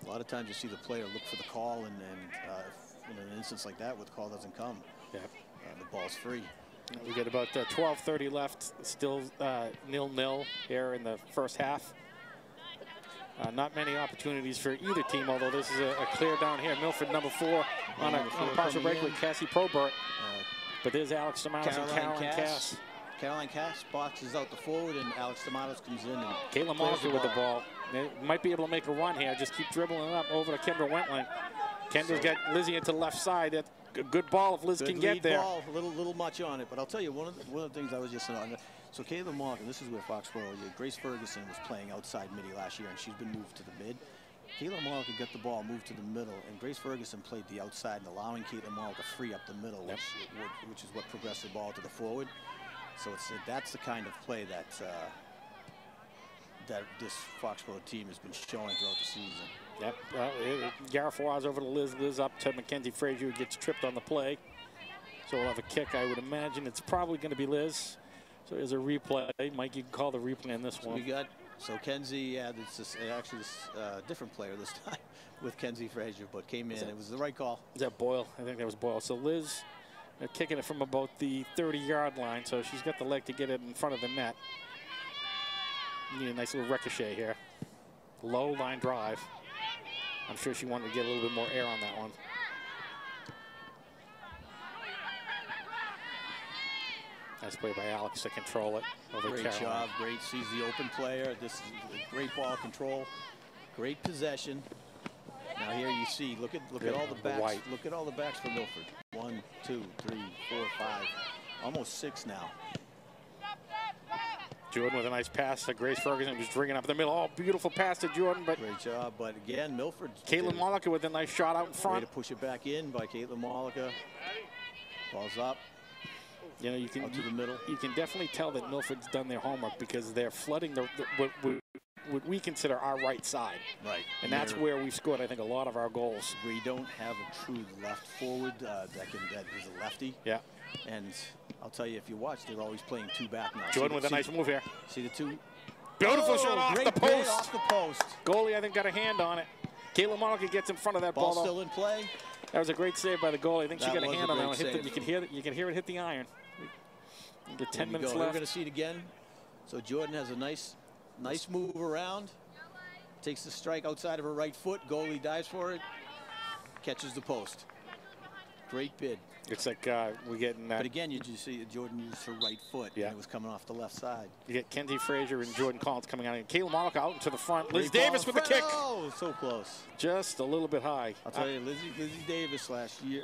A lot of times you see the player look for the call, and in an instance like that where the call doesn't come, the ball's free. We got about 12:30 left, still 0-0 here in the first half. Not many opportunities for either team, although this is a clear down here. Milford number 4 on a partial break with Cassie Probert. But there's Alex Damatos and Caroline Cass. Caroline Cass boxes out the forward, and Alex Damatos comes in. And Caitlin Malika with the ball. They might be able to make a run here. Just keep dribbling it up over to Kendra Wentling. Kendra's got Lizzie into the left side. That's a good ball if Liz can get there. Ball, a little much on it, but I'll tell you one of the things I was just on. So Caitlin Malika, this is where Foxboro. Grace Ferguson was playing outside midi last year, and she's been moved to the mid. Caitlin Malika got the ball, moved to the middle, and Grace Ferguson played the outside and allowing Caitlin Malika free up the middle, which is what progressed the ball to the forward. So that's the kind of play that that this Foxboro team has been showing throughout the season. Yep. Well, Garifois over to Liz. Liz up to Mackenzie Frazier, who gets tripped on the play. So we'll have a kick. I would imagine it's probably going to be Liz. So there's a replay. Mike, you can call the replay in this one. We got Kenzie. Yeah, this actually this different player this time with Kenzie Frazier, but came in. It was the right call. Is that Boyle? I think that was Boyle. So Liz kicking it from about the 30-yard line. So she's got the leg to get it in front of the net. Need a nice little ricochet here. Low line drive. I'm sure she wanted to get a little bit more air on that one. Nice play by Alex to control it. Great job. Great. Sees the open player. This is great ball control. Great possession. Now here you see. Look at all the backs. Look at all the backs for Milford. 1, 2, 3, 4, 5. Almost 6 now. Jordan with a nice pass to Grace Ferguson, who's bringing up the middle. Oh, beautiful pass to Jordan, but great job. But again, Milford. Caitlin Mollica with a nice shot out in front. Way to push it back in by Caitlin Mollica. Ball's up. You know, you can out to the middle. You can definitely tell that Milford's done their homework because they're flooding what we consider our right side. Right. And that's where we've scored, I think, a lot of our goals. We don't have a true left forward that is a lefty. Yeah. And I'll tell you, if you watch, they're always playing 2 back now. Jordan with a nice move here. See the 2. Beautiful shot off the post. Off the post. Goalie, I think, got a hand on it. Caitlin Monica gets in front of that ball. Ball still in play. That was a great save by the goalie. I think she got a hand on that one. You can hear it hit the iron. The 10 minutes left. We're going to see it again. So Jordan has a nice move around. Takes the strike outside of her right foot. Goalie dives for it. Catches the post. Great bid. It's like we're getting that. But again, you just see Jordan used her right foot. Yeah. And it was coming off the left side. You get Kenzie Frazier and Jordan Collins coming out. And Caitlin Monica out into the front. Liz Davis with the kick. Oh, so close. Just a little bit high. I'll tell you, Lizzie Davis last year,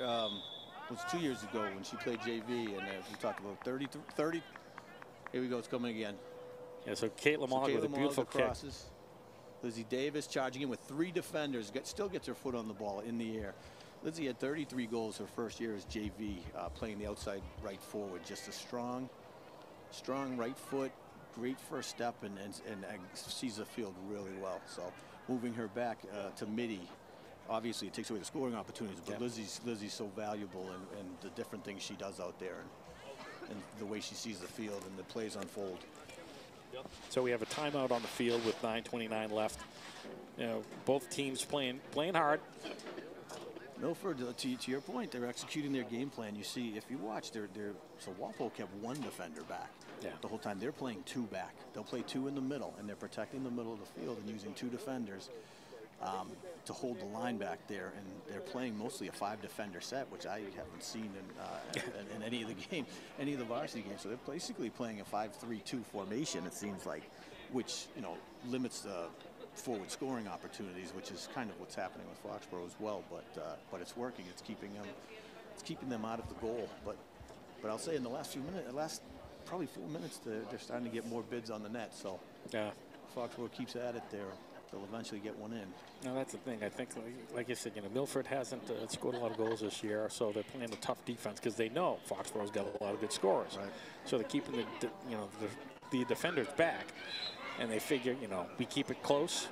was 2 years ago when she played JV. And we talked about 30. Here we go. It's coming again. Yeah, so Caitlin Monica with a beautiful crosses. Kick. Lizzie Davis charging in with 3 defenders. Still gets her foot on the ball in the air. Lizzie had 33 goals her first year as JV, playing the outside right forward. Just a strong right foot, great first step, and sees the field really well. So moving her back to midi, obviously it takes away the scoring opportunities, but yeah. Lizzie's so valuable, and the different things she does out there, and the way she sees the field and the plays unfold. So we have a timeout on the field with 9:29 left. You know, both teams playing hard. Milford, to your point, they're executing their game plan. You see, if you watch, so Walpole kept 1 defender back the whole time. They're playing 2 back. They'll play 2 in the middle, and they're protecting the middle of the field and using 2 defenders to hold the line back there. And they're playing mostly a 5-defender set, which I haven't seen in any of the any of the varsity games. So they're basically playing a 5-3-2 formation. It seems like, which limits the forward scoring opportunities, which is kind of what's happening with Foxboro as well. But it's working. It's keeping them out of the goal. But I'll say in the last probably 4 minutes, they're starting to get more bids on the net. So yeah, Foxboro keeps at it. They'll eventually get one in. No, that's the thing. I think, like you said, Milford hasn't scored a lot of goals this year, so they're playing a tough defense because they know Foxboro's got a lot of good scorers. Right. So they're keeping the defenders back. And they figure, we keep it close.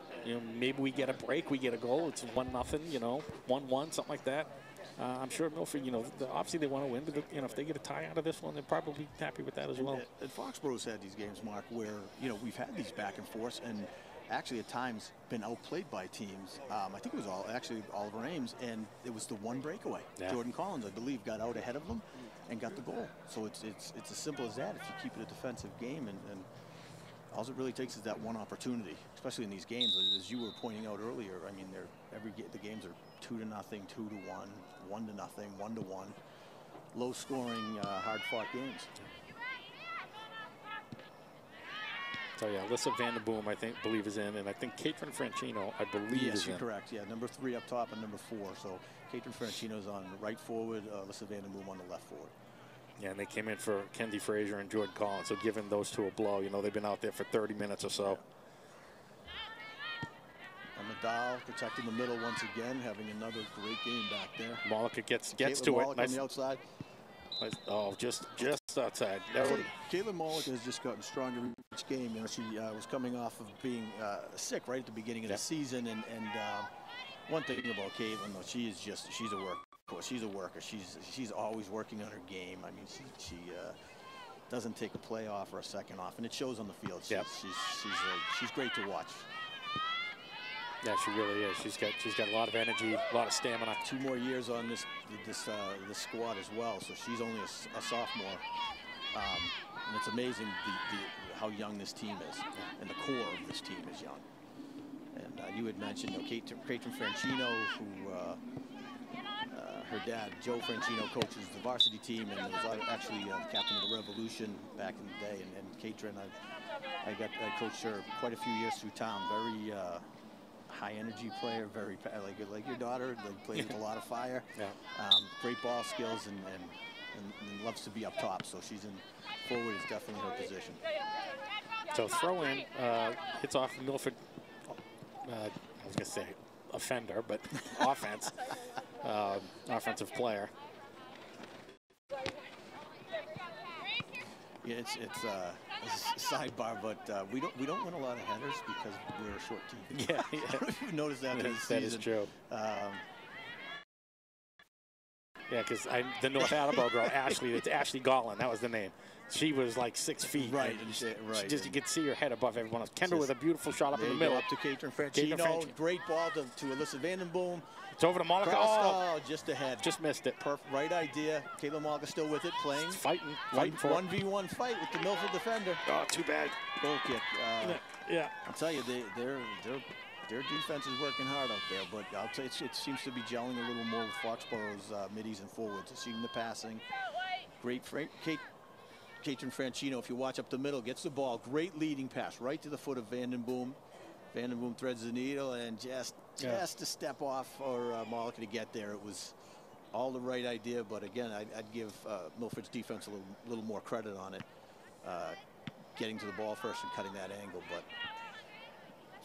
Maybe we get a break, we get a goal. It's 1-0, 1-1, something like that. I'm sure Milford, obviously they want to win, but if they get a tie out of this one, they're probably happy with that as well. And Foxboro's had these games, Mark, where we've had these back and forths, and actually at times been outplayed by teams. I think it was Oliver Ames, and it was the 1 breakaway. Yeah. Jordan Collins, I believe, got out ahead of them and got the goal. So it's as simple as that. If you keep it a defensive game, and all it really takes is that 1 opportunity, especially in these games, as you were pointing out earlier. I mean, the games are 2-0, 2-1, 1-0, 1-1, low-scoring, hard-fought games. So yeah, Alyssa Vanderboom, I believe is in, and I think Catherine Franchino, I believe is in. Yes, you're correct. Yeah, number 3 up top and number 4. So Catherine Franchino's on the right forward, Alyssa Vanderboom on the left forward. Yeah, and they came in for Kenzie Frazier and Jordan Collins. So giving those 2 a blow, they've been out there for 30 minutes or so. And Nadal protecting the middle once again, having another great game back there. Mollica gets Caitlin to Mollica it. Nice on the outside. Oh, just just outside. Caitlin Mollica has just gotten stronger each game. You know, she was coming off of being sick right at the beginning of the season, and one thing about Caitlin, though, she's a worker. She's a worker. She's always working on her game. I mean, she doesn't take a play off or a second off, and it shows on the field. She's great to watch. Yeah, she really is. She's got a lot of energy, a lot of stamina. 2 more years on this squad as well, so she's only a sophomore. And it's amazing how young this team is, and the core of this team is young. And you had mentioned, you know, Catherine Francino, who her dad, Joe Francino, coaches the varsity team, and was actually the captain of the Revolution back in the day. And Catherine, I coached her quite a few years through town. Very high energy player, very like your daughter, plays with a lot of fire. Yeah. Great ball skills and loves to be up top. So she's in forward is definitely her position. So throw in hits off Milford. I was gonna say offender, but offense, offensive player. Yeah, it's a sidebar, but we don't win a lot of headers because we're a short team. Yeah, I don't know if you've noticed that this that season. is true. Yeah, because the North Attleboro girl, Ashley, it's Ashley Gollin, that was the name. She was like 6 feet. Right, right. Just you could see her head above everyone else. Kendra with a beautiful shot up in the middle. Up to Catherine Francino. Great ball to Alyssa Vandenboom. It's over to Monica. Oh, just ahead. Just missed it. Perfect. Right idea. Caitlin Monica still with it, playing. Fighting for 1v1 fight with the Milford defender. Oh, too bad. Goal kick. Yeah. I'll tell you, their defense is working hard out there, but I'll tell you, it seems to be gelling a little more with Foxboro's middies and forwards. Seeing the passing. Great Catherine Francino, if you watch up the middle, gets the ball. Great leading pass right to the foot of Vandenboom. Vandenboom threads the needle and just a step off for Mollica to get there. It was all the right idea, but again, I'd give Milford's defense a little more credit on it, getting to the ball first and cutting that angle. But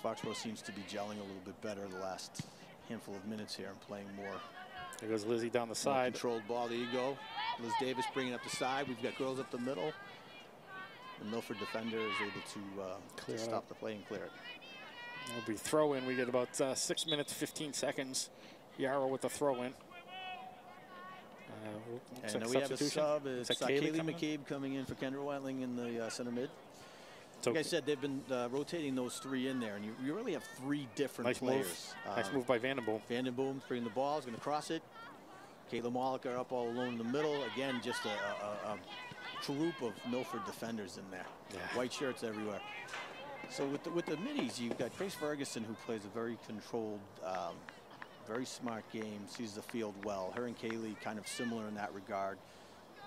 Foxboro seems to be gelling a little bit better the last handful of minutes here and playing more. There goes Lizzie down the side. Controlled ball. There you go. Liz Davis bringing up the side. We've got girls up the middle. The Milford defender is able to stop the play and clear it. It'll be throw in. We get about 6 minutes, 15 seconds. Yarrow with the throw in. And we have a sub. It's Kaylee McCabe coming in for Kendra Wentling in the center mid. So, like I said, they've been rotating those 3 in there, and you really have 3 different players. Nice move by Vandenboom. Vandenboom bringing the ball, is going to cross it. Caitlin Mollica up all alone in the middle. Again, just a group of Milford defenders in there. Yeah. White shirts everywhere. So with the middies, you've got Grace Ferguson, who plays a very controlled, very smart game, sees the field well. Her and Kaylee kind of similar in that regard.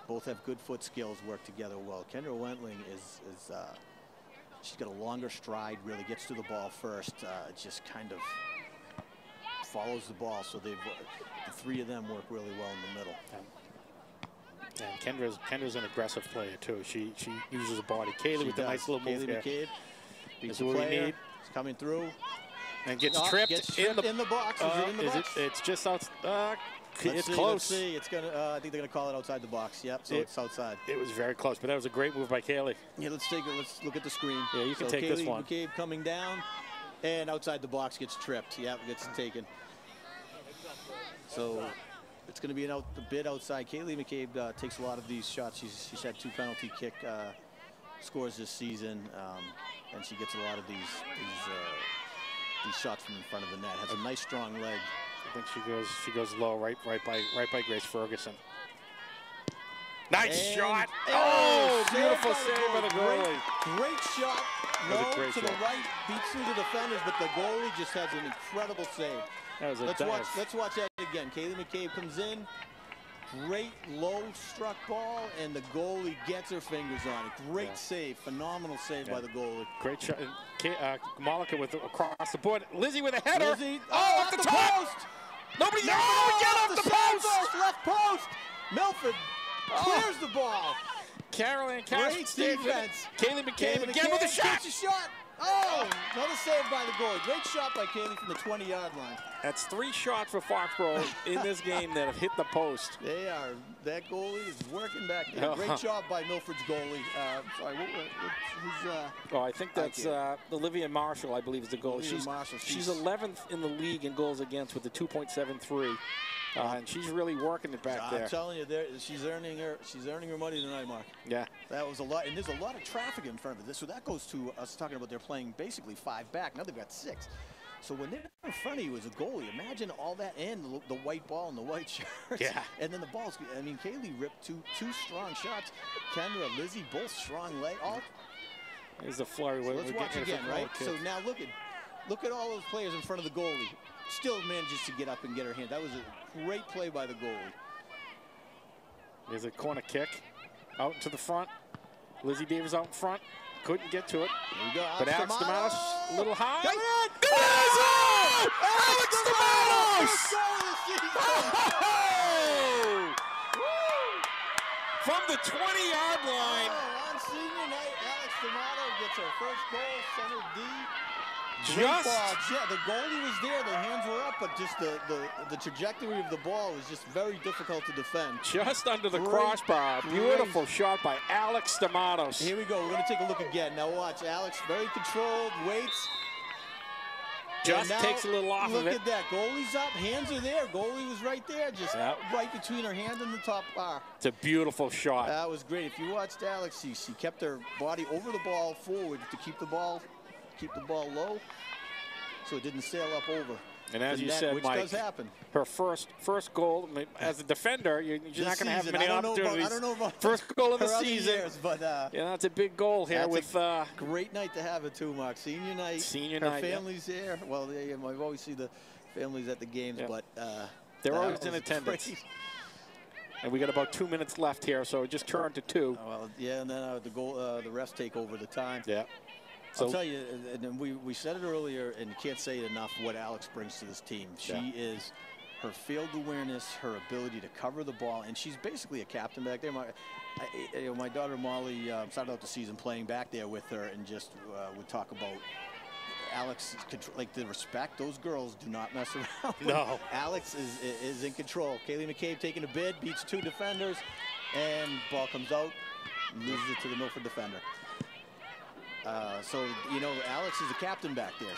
Both have good foot skills, work together well. Kendra Wentling is she's got a longer stride, really gets to the ball first, just kind of follows the ball. So the 3 of them work really well in the middle. And Kendra's an aggressive player too. She uses a body. Kaylee with a nice little move here. McCabe beats the player. It's coming through. And gets tripped in the box. Is it in the box? It's just out. It's close. Let's see. It's gonna. I think they're gonna call it outside the box. Yep. So it's outside. It was very close, but that was a great move by Kaylee. Yeah. Let's look at the screen. Yeah, you can take this one. McCabe coming down, and outside the box gets tripped. Yep, gets taken. So it's going to be a bit outside. Kaylee McCabe takes a lot of these shots. She's had 2 penalty kick scores this season, and she gets a lot of these shots from in front of the net. Has a nice strong leg. I think she goes low, right by Grace Ferguson. Nice shot! Oh, beautiful save by the goalie. Great shot. Low to the right, beats through the defenders, but the goalie just has an incredible save. That was a dive. Let's watch that again. Kaylee McCabe comes in. Great low struck ball, and the goalie gets her fingers on it. Great save. Phenomenal save by the goalie. Great shot. Mollica with across the board. Lizzie with a header. Lizzie, off the top. Post. Nobody's able to get off the post. Left post. Milford clears the ball. Caroline Great defense. Kaylee McCabe again with a shot. Gets a shot. Oh, another save by the goalie. Great shot by Kaylee from the 20-yard line. That's 3 shots for Foxboro in this game that have hit the post. They are. That goalie is working back there. Great job by Milford's goalie. Sorry, who's Oh, I think that's Olivia Marshall, I believe, is the goalie. She's 11th in the league in goals against with a 2.73. And she's really working it back there. I'm telling you, she's earning her money tonight, Mark. Yeah. That was a lot, and there's a lot of traffic in front of it. So that goes to us talking about they're playing basically 5 back. Now they've got 6. So when they're in front of you as a goalie, imagine all that and the white ball and the white shirts. Yeah. And then the balls. I mean, Kaylee ripped two strong shots. Kendra, Lizzie, both strong leg. There's the flurry. So let's watch again, right? So now look at all those players in front of the goalie. Still manages to get up and get her hand. That was a great play by the goalie. There's a corner kick out to the front. Lizzie Davis out in front. Couldn't get to it. There we go. But Alex Stamatos, a little high. Coming in! Alex Stamatos! From the 20-yard line. On senior night, Alex Stamatos gets her first goal, center D. Just the goalie was there, the hands were up, but just the trajectory of the ball was just very difficult to defend. Just under the crossbar. Beautiful shot by Alex Stamatos. Here we go. We're going to take a look again. Now watch. Alex, very controlled, waits. Just takes a little off of it. Look at that. Goalie's up. Hands are there. Goalie was right there, just right between her hand and the top bar. It's a beautiful shot. That was great. If you watched Alex, she kept her body over the ball forward to keep the ball low, so it didn't sail up over. And as you said, which Mike, does happen. Her first goal as a defender, you're not going to have many opportunities. I don't know about first goal of the season. Years, but yeah, that's a big goal here with. Great night to have it too, Mark. Senior night. Her family's here. Well, I've always see the families at the games, but they're always in attendance. Great. And we got about 2 minutes left here, so it just turned to 2. Well, yeah, and then the refs take over the time. Yeah. So, I'll tell you, and we said it earlier, and you can't say it enough, what Alex brings to this team. She is her field awareness, her ability to cover the ball, and she's basically a captain back there. My daughter Molly started out the season playing back there with her, and just would talk about Alex, like the respect. Those girls do not mess around. No. Alex is in control. Kaylee McCabe taking a bid, beats 2 defenders, and ball comes out, loses it to the Milford defender. So, Alex is the captain back there.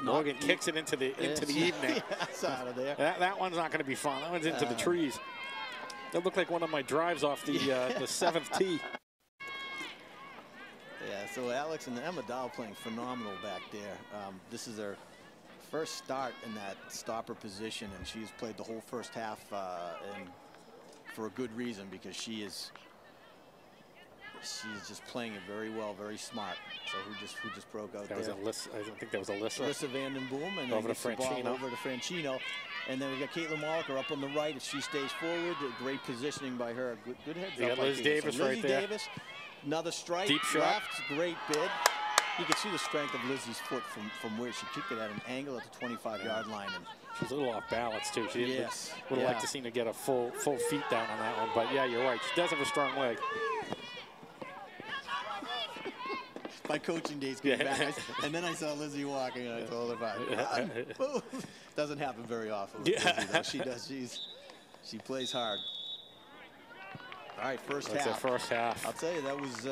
Morgan kicks it into the evening. That's out of there. That one's not going to be fun. That one's into the trees. That looked like one of my drives off the 7th tee. Yeah, so Alex and Emma Dow playing phenomenal back there. This is their first start in that stopper position, and she's played the whole first half and for a good reason, because she's just playing it very well, very smart. So who just broke out there? I think that was Alyssa. Alyssa Vandenboom, and over then to the ball over to Franchino. And then we got Caitlin Walker up on the right. If she stays forward, great positioning by her. Good heads up. Liz Davis right there. Davis, another strike. Deep shot. Left, great bid. You can see the strength of Lizzie's foot from where she kicked it at an angle at the 25-yard line. And she's a little off balance too. She would have liked to see her get a full feet down on that one. But yeah, you're right. She does have a strong leg. My coaching days came back, and then I saw Lizzie walking, and I told her about it. Doesn't happen very often with Lizzie, though. She does. She plays hard. All right, first half. That's the first half. I'll tell you, that was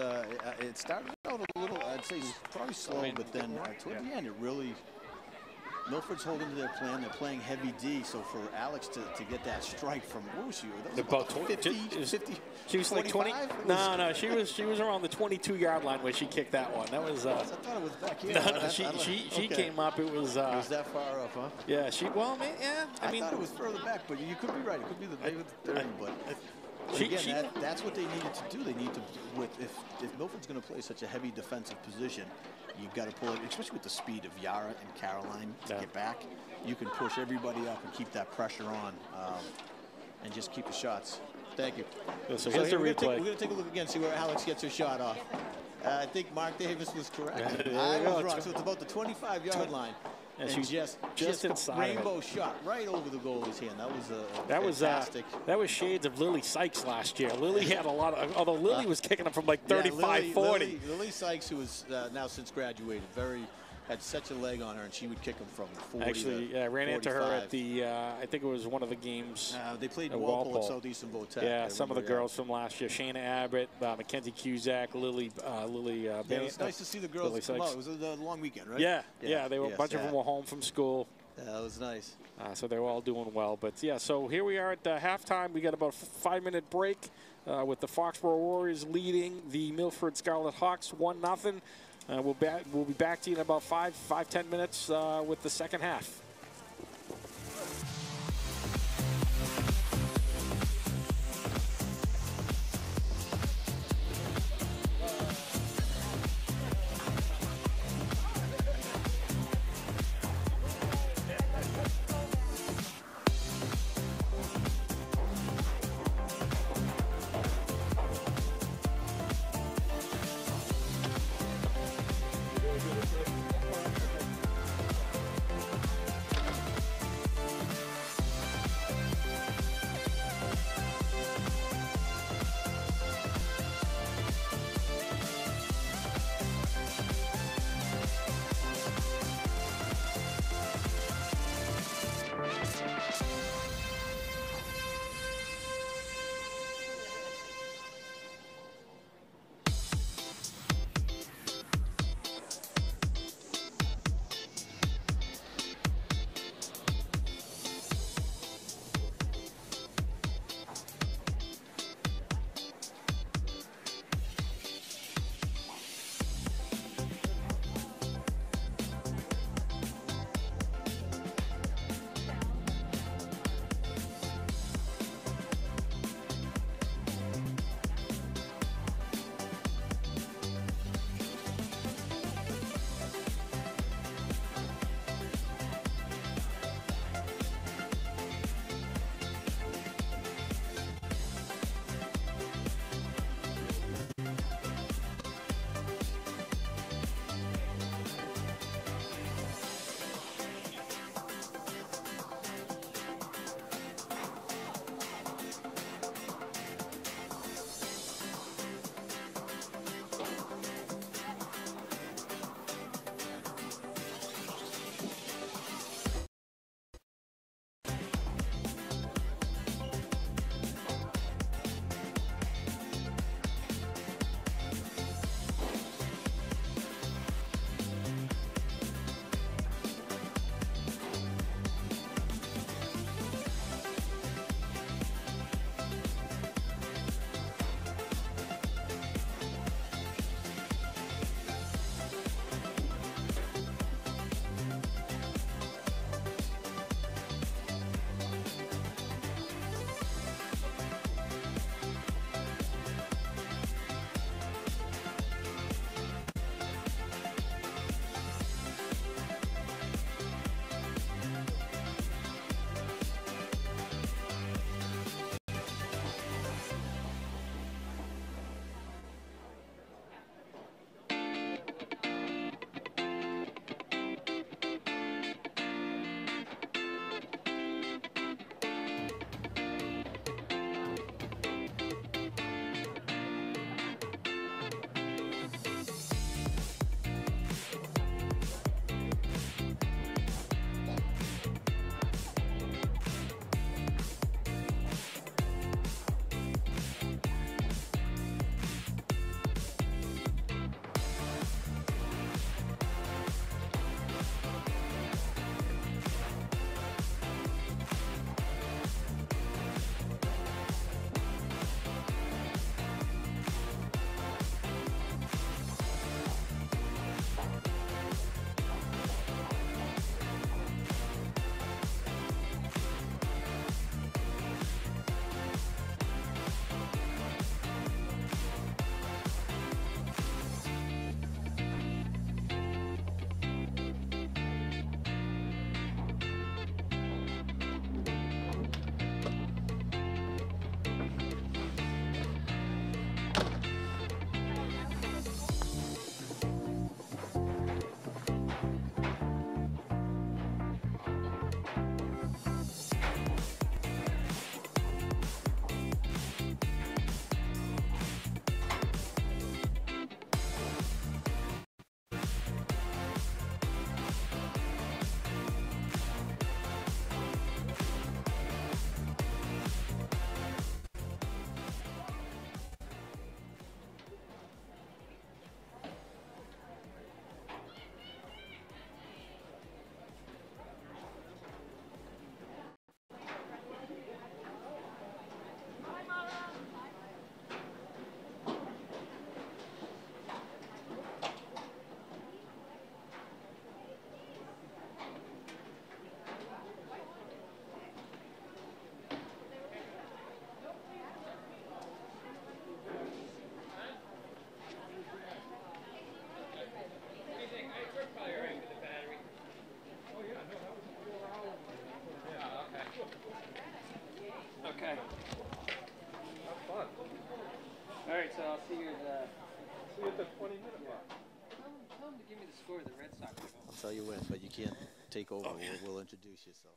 it started out a little, I'd say, probably slow, but then toward the end, it really. Milford's holding to their plan. They're playing heavy D, so for Alex to get that strike from, what was she? That was about 50, she was 45? Like 20. No, she was around the 22-yard line where she kicked that one. That was. I thought it was back here. No, she came up. It was. It was that far up, huh? Yeah, I mean, thought it was further back, but you could be right. It could be the 30, but again, that's what they needed to do. They need to, if Milford's going to play such a heavy defensive position, you've got to pull it, especially with the speed of Yara and Caroline to get back. You can push everybody up and keep that pressure on, and just keep the shots Thank you. Yeah, so here's the we're replay. going to take a look again, see where Alex gets her shot off. I think Mark Davis was correct. There I we go. was wrong. So it's about the 25-yard line. Yeah, And she was just a inside of it. rainbow shot right over the goalie's hand. That was fantastic. That was shades of Lily Sykes last year. Lily had a lot of, although Lily was kicking them from like 35, 40. Lily Sykes, who is now since graduated, had such a leg on her, and she would kick them from 40 Actually, to I ran 45. into her at the, I think it was one of the games. They played at Walpole at Southeastern Votech. Yeah, some of the girls from last year. Shayna Abbott, Mackenzie Cusack, Lily It was nice to see the girls come out. It was a long weekend, right? Yeah, they were a bunch of them were home from school. Yeah, that was nice. So they were all doing well. But, yeah, so here we are at halftime. We got about a 5-minute break with the Foxboro Warriors leading the Milford Scarlet Hawks 1-0. We'll be back to you in about 5-10 minutes with the second half. right, so I'll see you at the 20-minute mark. Tell them to give me the score of the Red Sox. I'll tell you when, but you can't take over. Oh, yeah. We'll introduce you. So.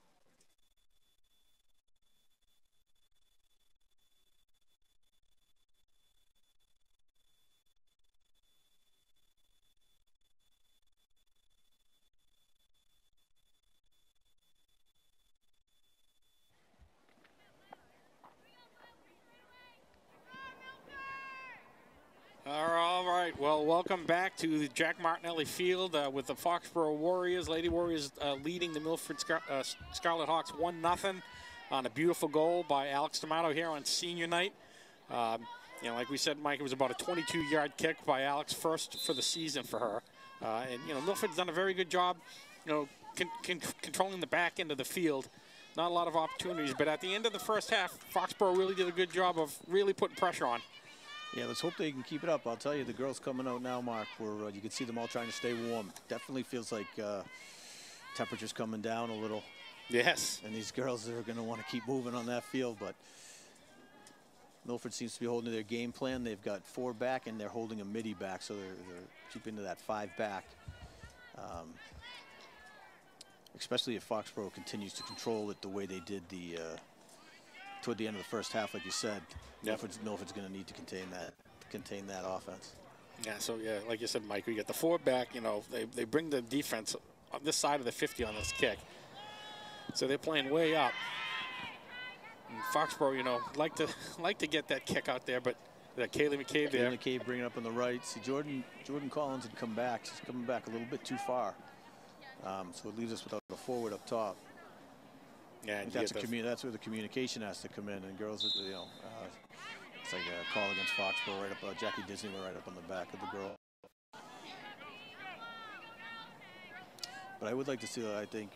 All right. Well, welcome back to the Jack Martinelli Field with the Foxboro Warriors. Lady Warriors leading the Milford Scarlet Hawks 1-0 on a beautiful goal by Alex D'Amato here on senior night. You know, like we said, Mike, it was about a 22-yard kick by Alex, first for the season for her. And, you know, Milford's done a very good job, you know, controlling the back end of the field. Not a lot of opportunities, but at the end of the first half, Foxboro really did a good job of really putting pressure on. Yeah, let's hope they can keep it up. I'll tell you, the girls coming out now, Mark, where you can see them all trying to stay warm. Definitely feels like temperature's coming down a little. Yes. And these girls are going to want to keep moving on that field, but Milford seems to be holding to their game plan. They've got 4 back, and they're holding a midi back, so they're keeping to that 5 back. Especially if Foxboro continues to control it the way they did toward the end of the first half, like you said. Yep. Milford's going to need to contain that offense. Yeah, so, yeah, like you said, Mike, we get the 4 back. You know, they bring the defense on this side of the 50 on this kick. So they're playing way up. And Foxboro, you know, like to get that kick out there, but Kaylee McCabe there. Kaylee McCabe bringing up on the right. See, Jordan Collins had come back. She's coming back a little bit too far. So it leaves us without a forward up top. Yeah, and that's where the communication has to come in. And girls, you know, it's like a call against Foxboro right up. Jackie Disney went right up on the back of the girl. But I would like to see, I think,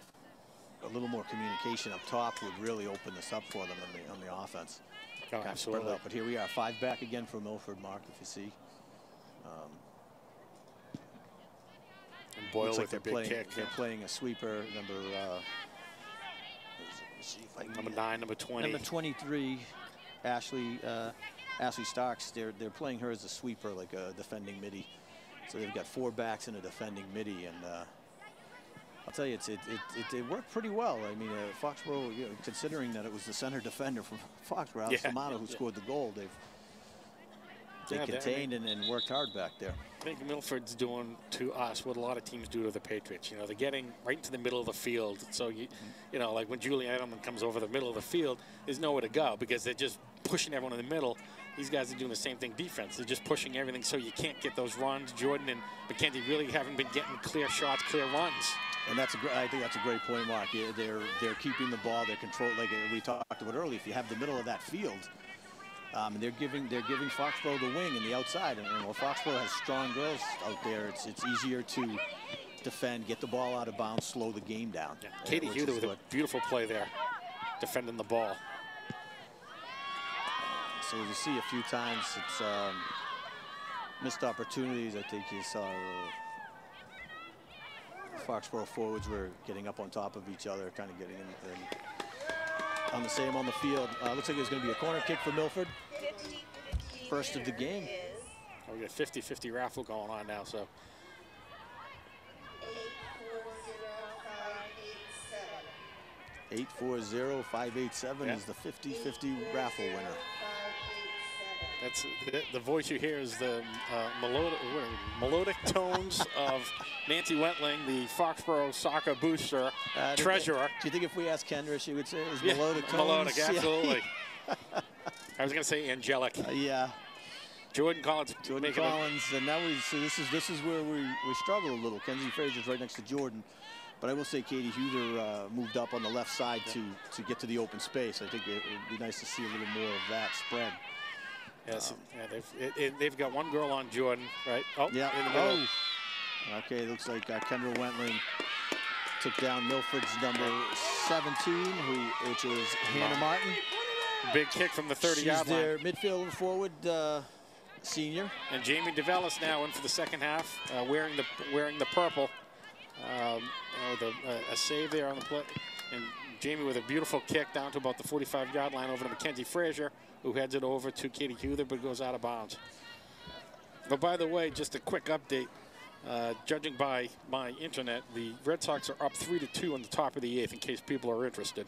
a little more communication up top would really open this up for them on the offense. Oh, kind of spread it absolutely. out. But here we are, 5 back again for Milford, Mark, if you see. And Boyle looks like with a big kick. They're playing a sweeper, Number 9, number 20. Number 23, Ashley Starks. They're playing her as a sweeper, like a defending midi. So they've got 4 backs and a defending midi, and I'll tell you, it worked pretty well. I mean, Foxboro, you know, considering that it was the center defender from Foxboro, Alex D'Amato, who scored the goal, they contained and worked hard back there. I think Milford's doing to us what a lot of teams do to the Patriots. You know, they're getting right into the middle of the field. So, you know, like when Julie Edelman comes over the middle of the field, there's nowhere to go because they're just pushing everyone in the middle. These guys are doing the same thing defense. They're just pushing everything so you can't get those runs. Jordan and McKenzie really haven't been getting clear shots, clear runs. And I think that's a great point, Mark. Yeah, they're keeping the ball. They're controlled, like we talked about earlier. If you have the middle of that field, and they're giving Foxboro the wing and the outside. And while Foxboro has strong girls out there, it's easier to defend, get the ball out of bounds, slow the game down. Yeah. Katie Huda with a beautiful play there, defending the ball. So as you see a few times, it's missed opportunities. I think you saw Foxboro forwards were getting up on top of each other, kind of getting in on the same on the field. Looks like there's going to be a corner kick for Milford. First of the game. Oh, we got a 50-50 raffle going on now, so. 840-587 is the 50-50 raffle winner. That's the voice you hear is the melodic tones of Nancy Wentling, the Foxboro soccer booster treasurer. Do you think if we asked Kendra, she would say it was melodic tones? Melodic, absolutely. I was going to say angelic. Yeah. Jordan Collins. And now this is where we struggle a little. Kenzie Fraser's right next to Jordan. But I will say Katie Huder moved up on the left side to get to the open space. I think it would be nice to see a little more of that spread. Yes, they've got one girl on Jordan, right? Oh, yeah. In the middle. Oh. Okay, looks like Kendra Wentling took down Milford's number 17, which is Hannah Martin. Big kick from the 30-yard line. She's their midfield forward senior. And Jamie DeVellis now in for the second half, wearing the purple. With a save there on the play. And Jamie with a beautiful kick down to about the 45-yard line over to Mackenzie Frazier, who heads it over to Katie Huther, but goes out of bounds. But by the way, just a quick update. Judging by my internet, the Red Sox are up 3-2 in the top of the 8th, in case people are interested.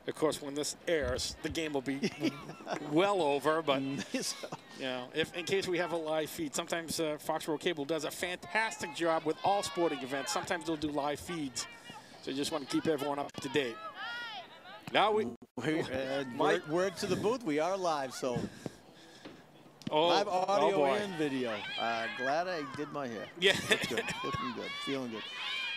Of course, when this airs, the game will be well over, but you know, if in case we have a live feed, sometimes Foxboro Cable does a fantastic job with all sporting events. Sometimes they'll do live feeds, so you just want to keep everyone up to date. Now word to the booth, we are live, so live oh audio boy. and video. Glad I did my hair. Yeah. Looks good, looking good, feeling good.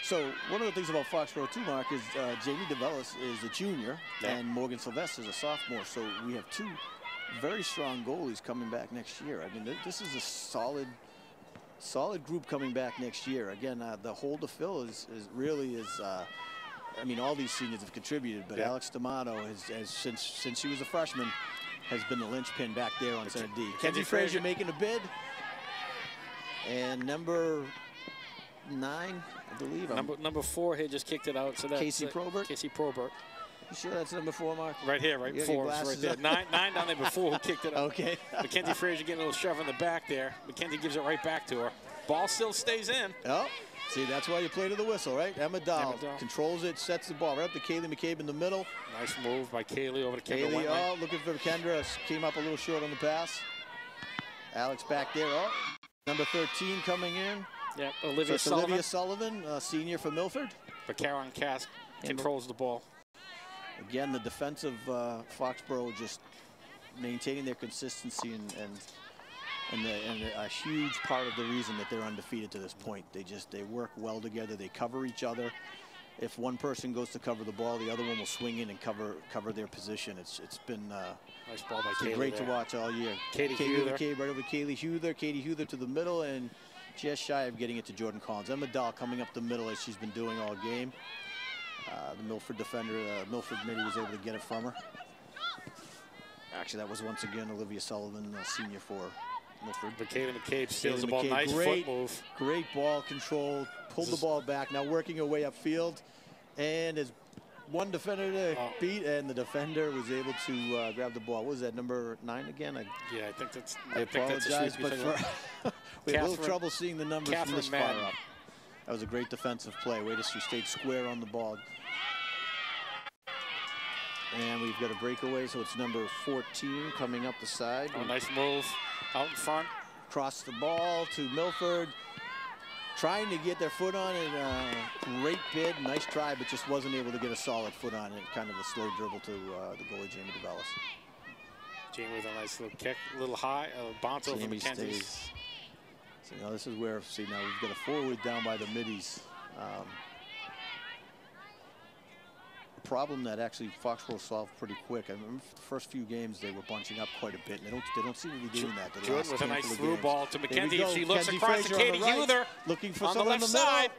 So one of the things about Foxboro too, Mark, is Jamie DeVellis is a junior and Morgan Sylvester is a sophomore. So we have two very strong goalies coming back next year. I mean, this is a solid group coming back next year. Again, the hole to fill is really I mean, all these seniors have contributed, but Alex D'Amato has since she was a freshman, has been the linchpin back there on center D. Kenzie Frazier making a bid, and number 9, I believe. Number 4 here just kicked it out. So that's Casey Probert. Casey Probert. You sure that's number 4, Mark? Right here, right? 4 is right there. 9 down there before who kicked it out. Okay. Mackenzie Frazier getting a little shove in the back there. Mackenzie gives it right back to her. Ball still stays in. Oh, see, that's why you play to the whistle, right? Emma Dahl controls it, sets the ball right up to Kaylee McCabe in the middle. Nice move by Kaylee over to Kendra Kaylee, Wentling. looking for Kendra. Came up a little short on the pass. Alex back there. Number 13 coming in. Yeah, Olivia Sullivan. Olivia Sullivan, senior for Milford. But Caroline Cass controls the ball. Again, the defensive Foxboro just maintaining their consistency and a huge part of the reason that they're undefeated to this point. They work well together. They cover each other. If one person goes to cover the ball, the other one will swing in and cover their position. It's been nice ball by Kaylee. Great to watch all year. Katie Huther. McCabe right over Kaylee Huther. Katie Huther to the middle and just shy of getting it to Jordan Collins. Emma Dahl coming up the middle as she's been doing all game. The Milford defender, Milford Mitty was able to get it from her. Actually, that was once again Olivia Sullivan, senior for Milford. But Kaylee McCabe steals the ball. Nice foot move. Great ball control. Pulled the ball back. Now working her way upfield. And is one defender to beat, and the defender was able to grab the ball. What was that, number 9 again? Yeah, I think that's. I apologize, but we had a little trouble seeing the numbers from this far up. That was a great defensive play. Way to she stayed square on the ball. And we've got a breakaway, so it's number 14 coming up the side. Oh, nice move out in front. Cross the ball to Milford. Trying to get their foot on it. Great bid, nice try, but just wasn't able to get a solid foot on it. Kind of a slow dribble to the goalie, Jamie DeVellis. Jamie with a nice little kick, a little high, bounce over Mackenzie. So now this is where, see, now we've got a forward down by the middies. A problem that actually Foxboro solved pretty quick. I remember the first few games they were bunching up quite a bit, and they don't seem to be doing that. Jordan with a nice through ball to Mackenzie. She looks across to Katie Huther. Looking for on the left side.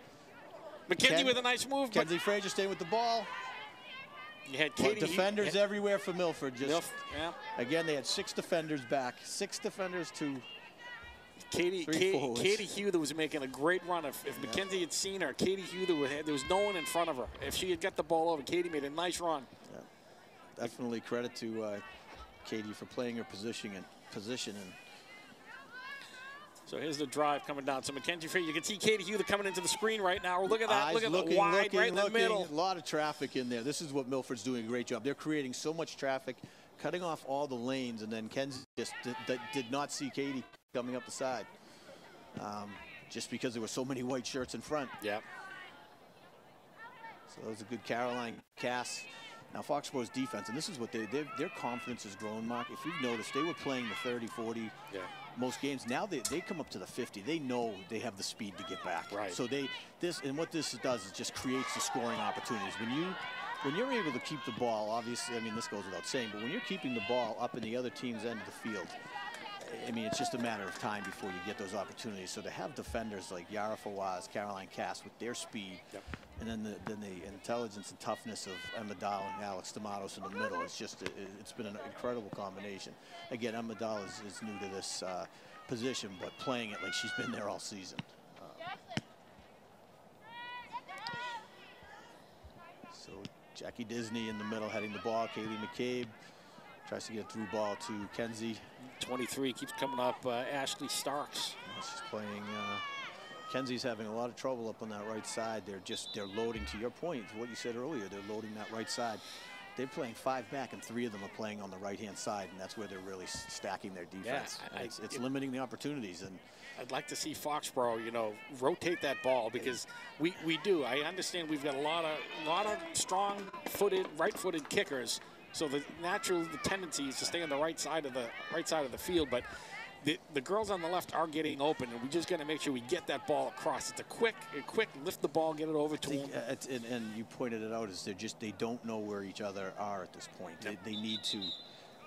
Mackenzie with a nice move. Mackenzie Frazier staying with the ball. You had Katie. Defenders everywhere for Milford. Yeah. Again, they had 6 defenders back. 6 defenders to Katie Huther was making a great run. If Mackenzie had seen her, Katie Huther there was no one in front of her. If she had got the ball over, Katie made a nice run. Yeah. Definitely credit to Katie for playing her position and So here's the drive coming down. So Mackenzie Frazier, you can see Katie Huther coming into the screen right now. Look at that. Look at the wide right in the middle. A lot of traffic in there. This is what Milford's doing a great job. They're creating so much traffic, cutting off all the lanes, and then Kenzie just did not see Katie coming up the side. Just because there were so many white shirts in front. Yeah. So that was a good Caroline Cass. Now Foxboro's defense, and this is what their confidence has grown, Mark. If you've noticed, they were playing the 30, 40 most games. Now they come up to the 50. They know they have the speed to get back. Right. So what this does is just creates the scoring opportunities. When you're able to keep the ball, obviously, I mean, this goes without saying, but when you're keeping the ball up in the other team's end of the field, I mean, it's just a matter of time before you get those opportunities. So to have defenders like Yara Fawaz, Caroline Cass with their speed, and then the intelligence and toughness of Emma Dahl and Alex D'Amatos in the middle, it's been an incredible combination. Again, Emma Dahl is new to this position, but playing it like she's been there all season. So Jackie Disney in the middle heading the ball. Kaylee McCabe tries to get a through ball to Kenzie. 23 keeps coming up. Ashley Starks. She's playing. Kenzie's having a lot of trouble up on that right side. They're loading, to your point, what you said earlier. They're loading that right side. They're playing 5 back, and 3 of them are playing on the right-hand side, and that's where they're really stacking their defense. Yeah, it's limiting the opportunities. And I'd like to see Foxboro, you know, rotate that ball, because we do. I understand we've got a lot of strong-footed, right-footed kickers. So the tendency is to stay on the right side of the field, but the girls on the left are getting open, and we just got to make sure we get that ball across. It's a quick lift the ball, get it over to them. And you pointed it out, is they don't know where each other are at this point. Yep. They need to.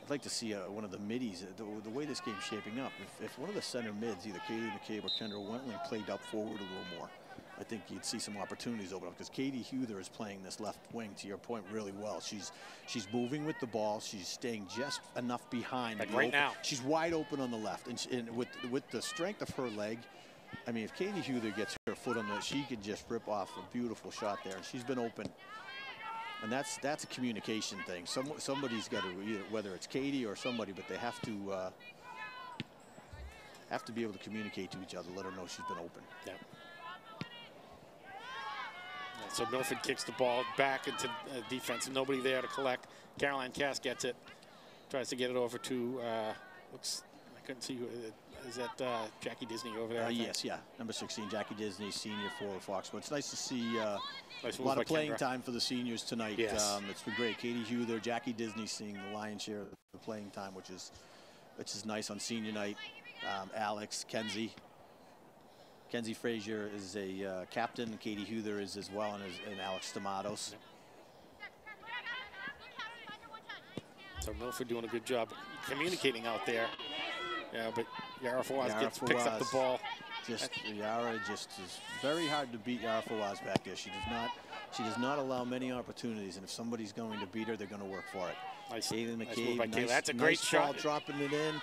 I'd like to see one of the middies. The way this game's shaping up, if one of the center mids, either Kaylee McCabe or Kendra Wentling, played up forward a little more, I think you'd see some opportunities open up, because Katie Huther is playing this left wing, to your point, really well. She's moving with the ball. She's staying just enough behind. Like right now. She's wide open on the left. And with the strength of her leg, I mean, if Katie Huther gets her foot on she could just rip off a beautiful shot there. And she's been open. And that's a communication thing. Somebody's got to, either, whether it's Katie or somebody, but they have to be able to communicate to each other, let her know she's been open. Yeah. So Milford kicks the ball back into defense. Nobody there to collect. Caroline Cass gets it. Tries to get it over to, I couldn't see who, is that Jackie Disney over there? Yes, yeah. Number 16, Jackie Disney, senior for Foxboro. It's nice to see a nice lot of playing Kendra. Time for the seniors tonight. Yes. It's been great. Katie Huther, Jackie Disney seeing the lion's share of the playing time, which is nice on senior night. Alex, Kenzie Frazier is a captain. Katie Huther is as well, and Alex Stamatos. So Milford doing a good job communicating out there. Yeah, but Yara Fawaz picks up the ball. Yara just is very hard to beat. Yara Fawaz back there. She does not allow many opportunities, and if somebody's going to beat her, they're going to work for it. Nice. Kaylee Nice McCabe, move by Kaylee. That's a nice great shot. Ball, dropping it in.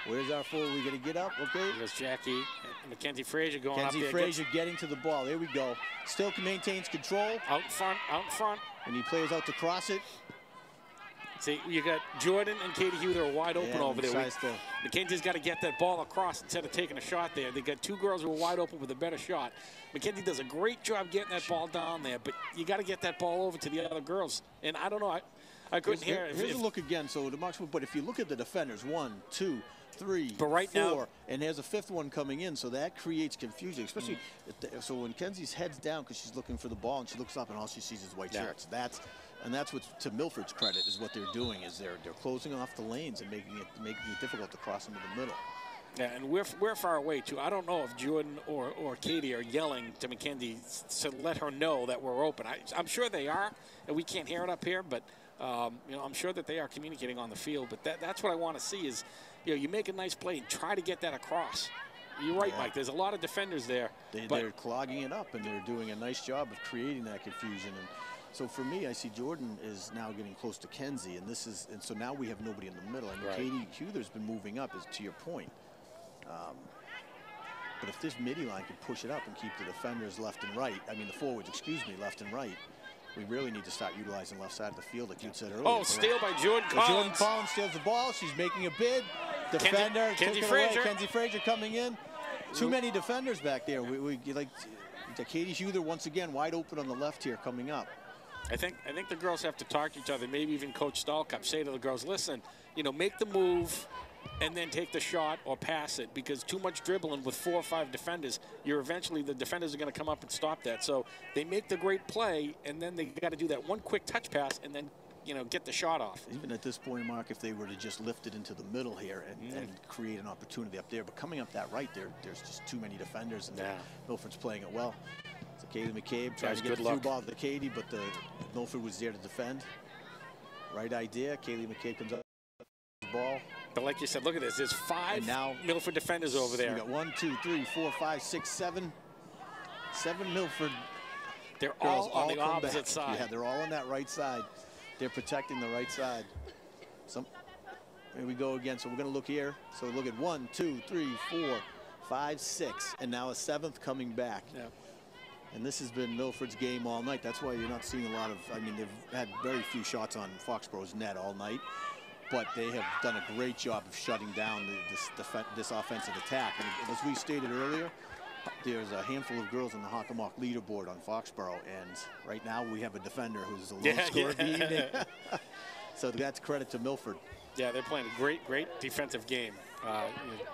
Where's our four? We got to get up, okay? There's Jackie. Mackenzie Frazier going up there. Mackenzie Frazier getting to the ball. There we go. Still maintains control. Out in front. And he plays out to cross it. See, you got Jordan and Katie Huther wide open over there. Mackenzie's got to get that ball across instead of taking a shot there. They got 2 girls who are wide open with a better shot. Mackenzie does a great job getting that ball down there, but you got to get that ball over to the other girls. And I don't know, I couldn't hear it. Here's a look again. So the Marks, but if you look at the defenders, 1, 2, 3, but right 4, now, and there's a 5th one coming in, so that creates confusion, especially so when Kenzie's head's down because she's looking for the ball and she looks up and all she sees is white shirts. That's what's to Milford's credit is what they're doing is they're closing off the lanes and making it difficult to cross into the middle. Yeah, and we're far away too. I don't know if Jordan or Katie are yelling to Mackenzie to let her know that we're open. I'm sure they are, and we can't hear it up here, but you know, I'm sure that they are communicating on the field. But that's what I want to see is, you know, you make a nice play and try to get that across. You're right, Mike. There's a lot of defenders there. They're clogging it up, and they're doing a nice job of creating that confusion. And so for me, I see Jordan is now getting close to Kenzie, and so now we have nobody in the middle. I mean, Katie Huther's been moving up, to your point. But if this midi line can push it up and keep the defenders left and right, I mean the forwards, left and right, we really need to start utilizing left side of the field, like you said earlier. Oh, steal by Jordan Collins. Jordan Collins steals the ball. She's making a bid. Defender, Kenzie Frazier. Kenzie Frazier coming in. Too many defenders back there. We like Katie Huther once again wide open on the left here coming up. I think the girls have to talk to each other. Maybe even Coach Stahlcup say to the girls, listen, you know, make the move and then take the shot or pass it, because too much dribbling with 4 or 5 defenders, the defenders are going to come up and stop that. So they make the great play, and then they got to do that one quick touch pass and then, you know, get the shot off. Even at this point, Mark, if they were to just lift it into the middle here and create an opportunity up there, but coming up that right there, there's just too many defenders, and Milford's playing it well. So Kaylee McCabe tries to get the through ball to Katie, but Milford was there to defend. Right idea. Kaylee McCabe comes up with the ball. But like you said, look at this. There's 5 Milford defenders over there. We got 1, 2, 3, 4, 5, 6, 7. 7 Milford. They're all on the opposite side. Yeah, they're all on that right side. They're protecting the right side. Here we go again. So we're going to look here. So look at 1, 2, 3, 4, 5, 6, and now a 7th coming back. Yeah. And this has been Milford's game all night. That's why you're not seeing a lot of, I mean, they've had very few shots on Foxboro's net all night, but they have done a great job of shutting down this offensive attack. And as we stated earlier, there's a handful of girls on the Hockomock leaderboard on Foxboro, and right now we have a defender who's the lone scorer of the evening. So that's credit to Milford. Yeah, they're playing a great defensive game.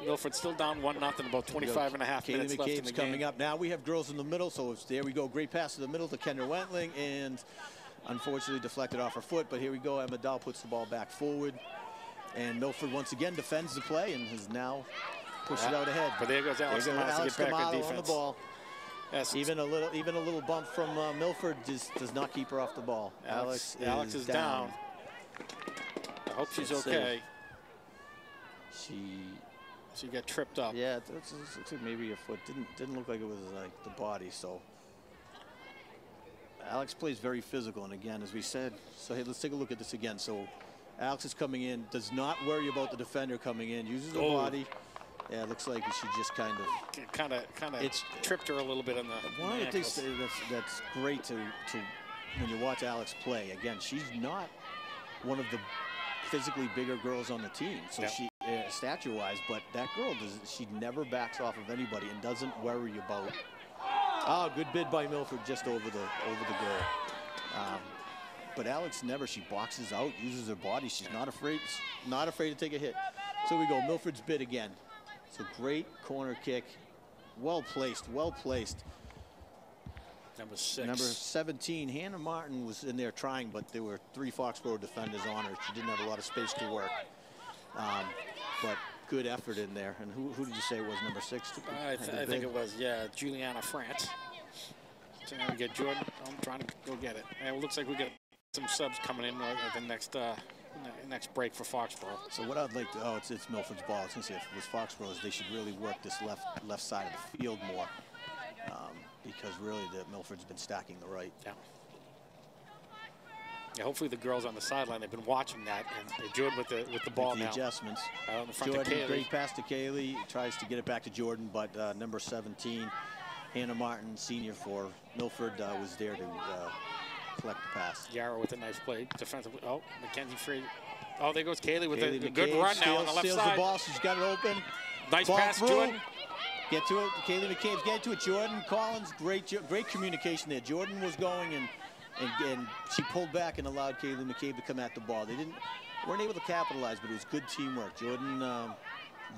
Milford still down 1-0, about 25 and a half minutes left in the game. Coming up now. We have girls in the middle, so there we go. Great pass to the middle to Kendra Wentling, and unfortunately deflected off her foot. But here we go. Emma Dahl puts the ball back forward, and Milford once again defends the play and has now pushed it out ahead. But there goes Alex to get back on defense. On the ball. Yes, even a little bump from Milford does not keep her off the ball. Alex is down. I hope she's okay. She got tripped up. Yeah, it looks like maybe her foot. Didn't look like it was like the body. So Alex plays very physical, and again, as we said, so hey, let's take a look at this again. So Alex is coming in, does not worry about the defender coming in, uses her body. Yeah, it looks like she just kind of it's tripped her a little bit on the. One of the things that's great to when you watch Alex play. Again, she's not one of the physically bigger girls on the team, so she stature-wise, but that girl she never backs off of anybody and doesn't worry about. Oh, good bid by Milford just over the goal. But Alex never. She boxes out, uses her body. She's not afraid to take a hit. So we go. Milford's bid again. So great corner kick, well placed. Number 6. Number 17, Hannah Martin was in there trying, but there were 3 Foxboro defenders on her. She didn't have a lot of space to work. But good effort in there. And who did you say was number 6? I think it was, Juliana France. So now we get Jordan. I'm trying to go get it. And it looks like we got some subs coming in at the next break for Foxboro. So what I'd like to, it's Milford's ball. I was going to say, if it was Foxboro's, they should really work this left side of the field more. Because really Milford's been stacking the right. Yeah, hopefully the girls on the sideline, they've been watching that, and Jordan with the ball now. Adjustments. In the front Jordan, to great pass to Kaylee, tries to get it back to Jordan, but number 17, Hannah Martin, senior for Milford, was there to collect the pass. Yarrow with a nice play defensively. Oh, Mackenzie Free. Oh, there goes Kaylee with a good run now on the left steals side. The ball, she's got it open. Nice ball pass, through. Jordan. Get to it. Kaylee McCabe's getting to it. Jordan Collins, great communication there. Jordan was going and she pulled back and allowed Kaylee McCabe to come at the ball. They weren't able to capitalize, but it was good teamwork. Jordan,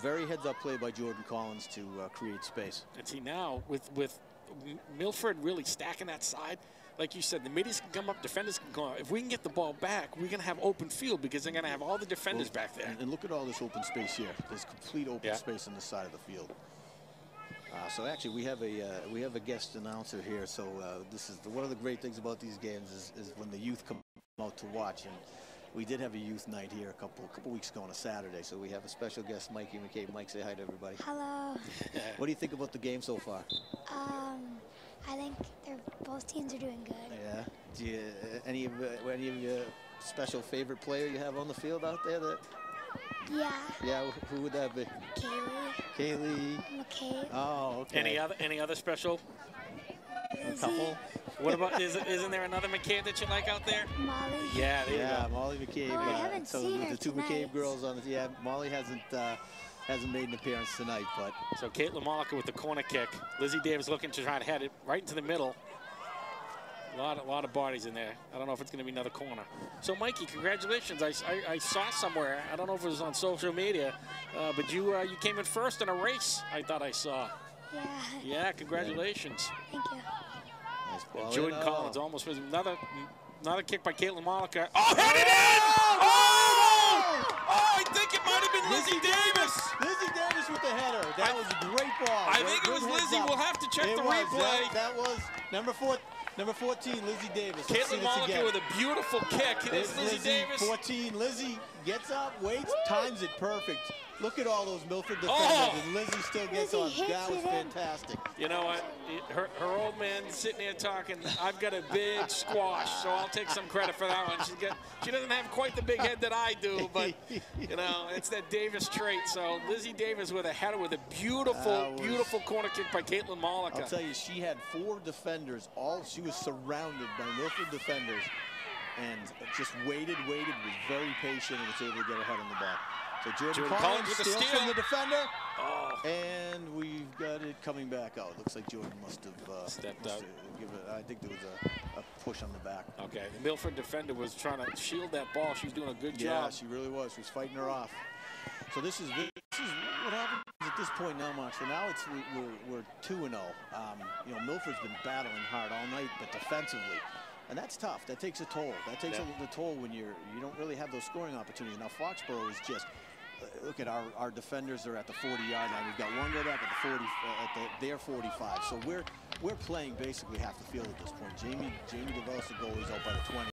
very heads-up play by Jordan Collins to create space. And see now with Milford really stacking that side, like you said, the middies can come up, defenders can go out. If we can get the ball back, we're going to have open field because they're going to have all the defenders back there. And look at all this open space here. There's complete open space on this side of the field. So actually, we have a guest announcer here. So this is one of the great things about these games is when the youth come out to watch. And we did have a youth night here a couple weeks ago on a Saturday. So we have a special guest, Mikey McCabe. Mike, say hi to everybody. Hello. What do you think about the game so far? I think both teams are doing good. Yeah. Do you, any of your special favorite player you have on the field out there? Yeah. Yeah. Who would that be? Kaylee. McCabe. Oh, okay. Any other special? A couple. What about isn't there another McCabe that you like out there? Molly. Yeah. There you go. Molly McCabe. Well, I haven't seen her the 2 tonight. McCabe girls on it. Yeah, Molly hasn't made an appearance tonight, but. So Caitlin Mollica with the corner kick. Lizzie Davis looking to try to head it right into the middle. A lot of bodies in there. I don't know if it's going to be another corner. So, Mikey, congratulations. I saw somewhere, I don't know if it was on social media, but you came in first in a race, I thought I saw. Yeah. Yeah, congratulations. Thank you. Nice ball. Jordan Collins almost was another kick by Caitlin Mollica. Oh, headed in! Oh, I think it might have been Lizzie Davis. Lizzie Davis with the header. That was a great ball. I think it was Lizzie. We'll have to check the replay. That was number 14, Lizzie Davis. Caitlin Mollica with a beautiful kick. It's Lizzie Davis. 14. Lizzie gets up, waits, times it perfect. Look at all those Milford defenders, and Lizzie still gets thought that was fantastic. You know what? Her old man sitting there talking, I've got a big squash, so I'll take some credit for that one. She doesn't have quite the big head that I do, but, you know, it's that Davis trait. So Lizzie Davis with a header with a beautiful, beautiful corner kick by Caitlin Mollica. I'll tell you, she had 4 defenders. She was surrounded by Milford defenders and just waited, was very patient, and was able to get her head on the ball. So Jordan Collins with the steals steal from the defender. Oh. And we've got it coming back out. Looks like Jordan must have stepped out. I think there was a push on the back. Okay, the Milford defender was trying to shield that ball. She was doing a good job. Yeah, she really was. She was fighting her off. So this is what happens at this point now, Mark. So now we're 2-0. You know, Milford's been battling hard all night, but defensively. And that's tough. That takes a toll. That takes a toll when you don't really have those scoring opportunities. Now Foxboro is just look at our defenders are at the 40-yard line. We've got one go back at the 40 their 45. So we're playing basically half the field at this point. Jamie develops the goal. He's out by the 20,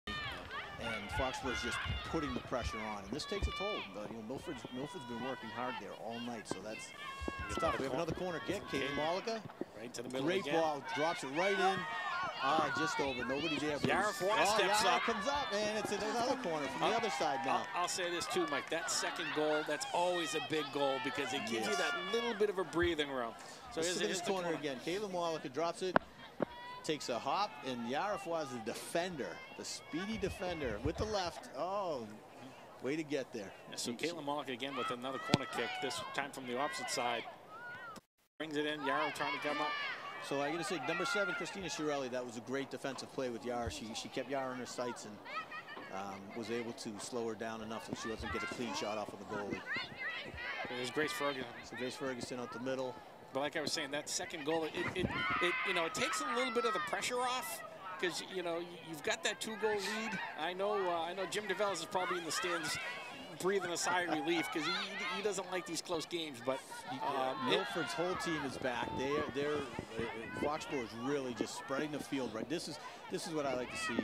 and Foxboro's just putting the pressure on. And this takes a toll. But you know, Milford's been working hard there all night. So that's tough. We have another corner kick. Caitlin Mollica. Right to the middle. Great ball. Drops it right in. Just over. Nobody there. Yara steps up. Comes up, and it's another corner from the other side now. I'll say this too, Mike. That second goal, that's always a big goal because it gives you that little bit of a breathing room. So here's this corner again. Caitlin Mollica drops it, takes a hop, and Yara Fawaz, the defender, the speedy defender with the left. Oh, way to get there. Yeah, so Caitlin Mollica again with another corner kick, this time from the opposite side. Brings it in. Yara trying to come up. So I got to say, number 7, Christina Chiarelli, that was a great defensive play with Yara. She kept Yara in her sights and was able to slow her down enough that she wasn't get a clean shot off of the goalie. It was Grace Ferguson. So Grace Ferguson out the middle. But like I was saying, that second goal, it takes a little bit of the pressure off because you know you've got that 2-goal lead. I know Jim DeVellis is probably in the stands breathing a sigh of relief because he doesn't like these close games. But Milford's whole team is back. They're Foxborough is really just spreading the field right. This is what I like to see,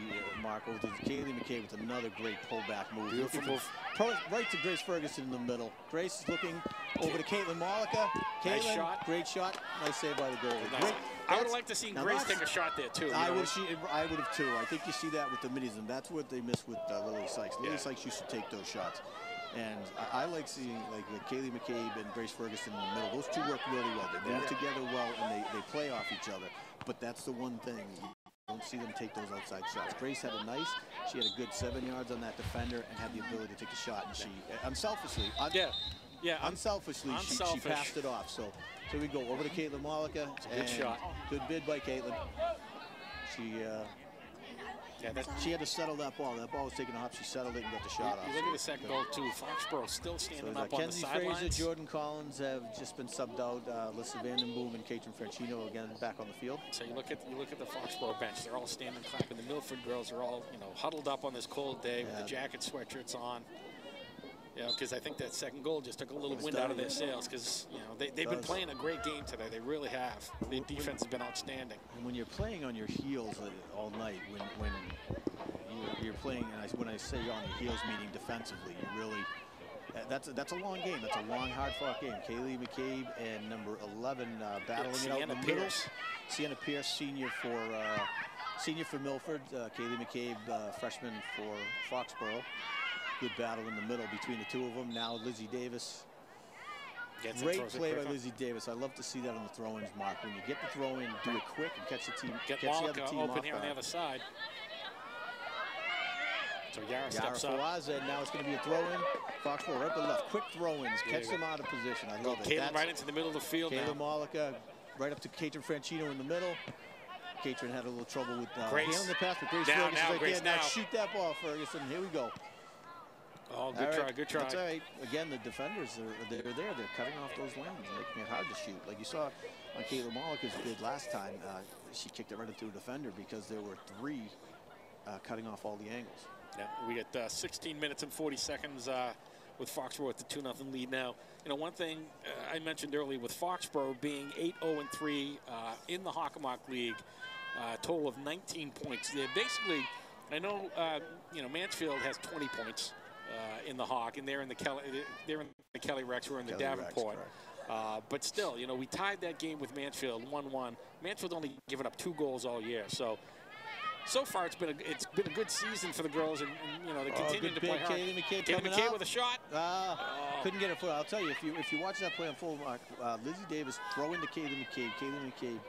Marco. Kaylee McKay with another great pullback move. Beautiful move. Right to Grace Ferguson in the middle. Grace is looking over to Caitlin Mollica. Nice shot. Great shot. Nice save by the goalie. Nice. I would like to see Grace take a shot there too. I would have too. I think you see that with the middies, and that's what they miss with Lily Sykes. Lily Sykes used to take those shots. And I like seeing like Kaylee McCabe and Grace Ferguson in the middle. Those two work really well. They move together well, and they play off each other. But that's the one thing. You don't see them take those outside shots. Grace had she had a good 7 yards on that defender and had the ability to take a shot. And she, unselfishly, she passed it off. So we go over to Caitlin Mollica. Good shot. Good bid by Caitlin. She had to settle that ball. That ball was taken off. She settled it and got the shot off. You look at the second goal, too. Foxborough still standing up on the sidelines. Fraser, Jordan Collins have just been subbed out. Alyssa Vandenboom and Katrin Franchino again back on the field. So you look at the Foxborough bench. They're all standing clapping. The Milford girls are all huddled up on this cold day with the jacket sweatshirts on. Because I think that second goal just took a little wind out of their sails because they've been playing a great game today. They really have. The defense has been outstanding. And when you're playing on your heels all night, when you're playing, and when I say on your heels, meaning defensively, you really that's a long game. That's a long, hard-fought game. Kaylee McCabe and number 11 battling it out in the middle. Sienna Pierce, senior for Milford. Kaylee McCabe, freshman for Foxborough. Good battle in the middle between the two of them. Now Lizzie Davis. Great play by Lizzie Davis. I love to see that on the throw-ins, Mark. When you get the throw-in, do it quick and catch the other team open here on the other side. So Yara steps up. And now it's going to be a throw-in. Foxborough right to left. Quick throw-ins. Catch them out of position. I love it. Caitlin right into the middle of the field now. Caitlin Mollica right up to Katrin Franchino in the middle. Katrin had a little trouble with handling the pass, but Grace Ferguson now shoot that ball, Ferguson. Here we go. Oh, good try. That's all right. Again, the defenders, they're there. They're cutting off those lanes, making it hard to shoot. Like you saw on Caitlin Mollica's bid last time, she kicked it right into a defender because there were 3 cutting off all the angles. Yeah, we got 16 minutes and 40 seconds with Foxborough at the 2-0 lead now. One thing I mentioned earlier with Foxborough being 8-0-3 in the Hockomock League, total of 19 points. They're basically, I know, Mansfield has 20 points in the Hawk, and they're in the Kelly Rex, who are in the Davenport. But still, you know, we tied that game with Mansfield 1-1. Mansfield only given up 2 goals all year. So far it's been a good season for the girls, and you know, they continue to play hard. Kaylee McCabe with a shot. Couldn't get it full. I'll tell you, if you watch that play on full, Mark, Lizzie Davis throwing to Kaylee McCabe. Kaylee McCabe,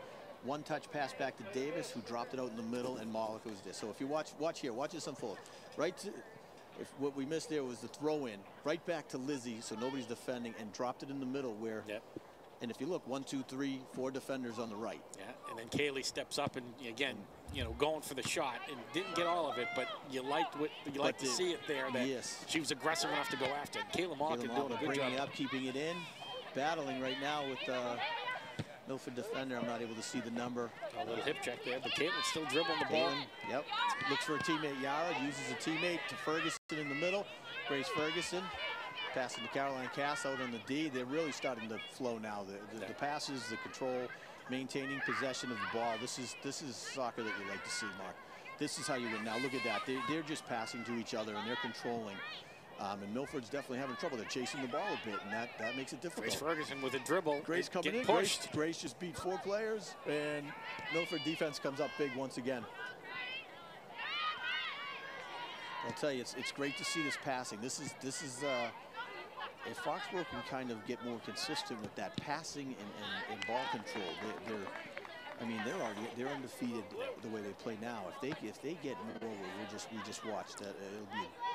one touch pass back to Davis, who dropped it out in the middle, and Malika was there. So if you watch here, watch this unfold. Right to, if what we missed there was the throw in, right back to Lizzie, so nobody's defending, and dropped it in the middle where. Yep. And if you look, 1, 2, 3, 4 defenders on the right. Yeah, and then Kaylee steps up and again, you know, going for the shot and didn't get all of it, but you liked to see it there. That she was aggressive enough to go after it. Kayla Malkin doing a good job. Bringing it up, keeping it in, battling right now with Milford defender. I'm not able to see the number. A little hip check there, but Caitlin's still dribbling the ball. Yep. Looks for a teammate, Yara. Uses a teammate to Ferguson in the middle. Grace Ferguson. Passing to Caroline Cass out on the D. They're really starting to flow now. The passes, the control, maintaining possession of the ball. This is soccer that you like to see, Mark. This is how you win. Now look at that. They're just passing to each other and they're controlling. And Milford's definitely having trouble. They're chasing the ball a bit, and that makes it difficult. Grace Ferguson with a dribble. Grace coming in. Pushed. Grace just beat 4 players, and Milford defense comes up big once again. I'll tell you, it's great to see this passing. This is if Foxboro can kind of get more consistent with that passing and ball control, they're undefeated the way they play now. If they get more, we just watch that.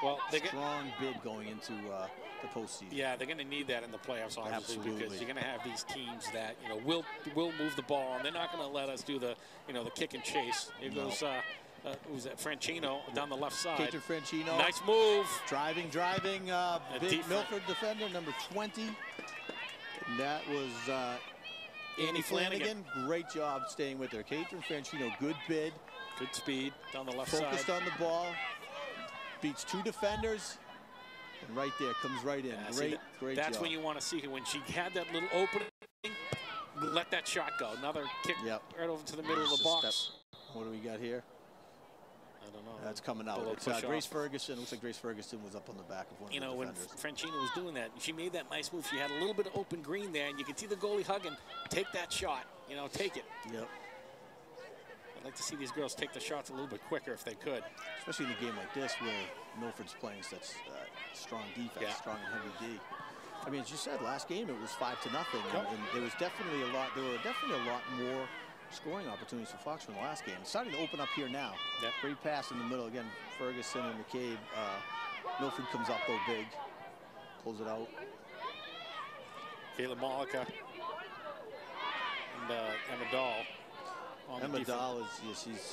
It'll be a strong bid going into the postseason. Yeah, they're going to need that in the playoffs, obviously, because you're going to have these teams that will move the ball, and they're not going to let us do the kick and chase. It goes. Who's that? Franchino down the left side. Catherine Franchino. Nice move. Driving. Big Milford defender, number 20. And that was Annie Flanagan. Great job staying with her. Catherine Franchino, good bid. Good speed down the left side. Focused on the ball. Beats 2 defenders. And right there, comes right in. Great job. That's when you want to see her. When she had that little opening, let that shot go. Another kick right over to the middle of the box. What do we got here? I don't know. That's coming out. It's Grace Ferguson. Looks like Grace Ferguson was up on the back of one of the defenders. When Franchino was doing that, she made that nice move. She had a little bit of open green there, and you can see the goalie hugging. Take that shot. Take it. Yep. I'd like to see these girls take the shots a little bit quicker if they could. Especially in a game like this where Milford's playing such strong defense, strong and heavy D. I mean, as you said, last game it was 5-0, and there was definitely a lot. There were definitely a lot more scoring opportunities for Fox in the last game. It's starting to open up here now. Yep. Great pass in the middle. Again, Ferguson and McCabe. Milford comes up though big. Pulls it out. Kayla Malika and Emma Dahl. Emma Dahl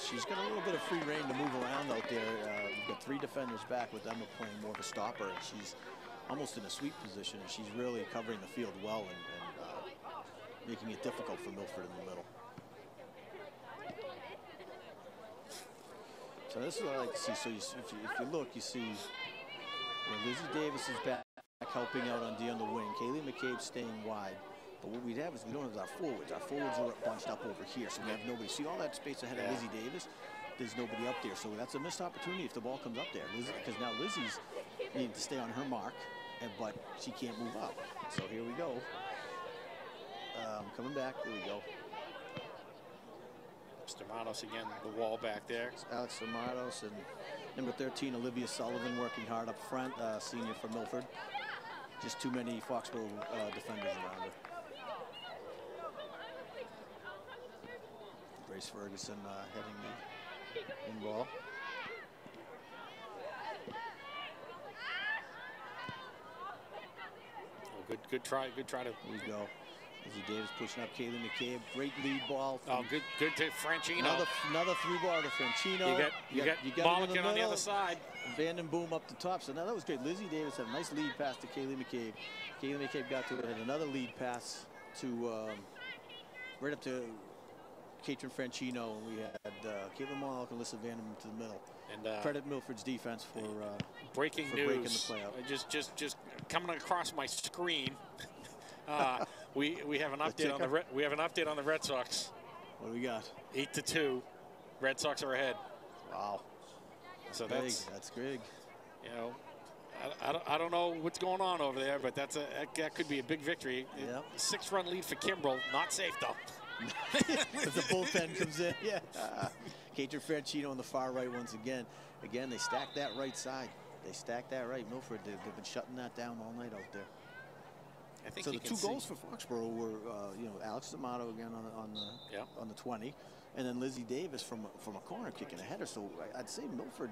she's got a little bit of free reign to move around out there. We've got 3 defenders back with Emma playing more of a stopper. And she's almost in a sweep position. And she's really covering the field well and making it difficult for Milford in the middle. So this is what I like to see. So if you look, you see Lizzie Davis is back helping out on D on the wing. Kaylee McCabe staying wide. But what we have is we don't have our forwards. Our forwards are bunched up over here, so we have nobody. See all that space ahead of Lizzie Davis? There's nobody up there. So that's a missed opportunity if the ball comes up there. Because now Lizzie's needing to stay on her mark, but she can't move up. So here we go. Coming back. There we go. Stamatos again, the wall back there. It's Alex Stamatos and number 13, Olivia Sullivan, working hard up front, senior for Milford. Just too many Foxboro defenders around her. Grace Ferguson heading the in ball. Oh, good try to. There we go. Lizzie Davis pushing up Kaylee McCabe. Great lead ball. Good to Franchino. Another through ball to Franchino. You got Malkin on the other side. Vanden Boom up the top. So now that was great. Lizzie Davis had a nice lead pass to Kaylee McCabe. Kaylee McCabe got to it. Had another lead pass to right up to Catherine Franchino. We had Caitlin Malkin and Alyssa Vanden Boom to the middle. And credit Milford's defense for breaking the playout. Just coming across my screen. We have an update on the Red Sox. What do we got? 8-2. Red Sox are ahead. Wow. So that's big. I don't know what's going on over there, but that could be a big victory. Yep. 6-run lead for Kimbrell. Not safe, though. As the bullpen comes in, yeah. Catron Franchino on the far right once again. Again, they stack that right side. They stack that right. Milford, they've been shutting that down all night out there. I think so the 2 goals for Foxboro were, Alex D'Amato again on the 20, and then Lizzie Davis from a corner kicking a header. So I'd say Milford,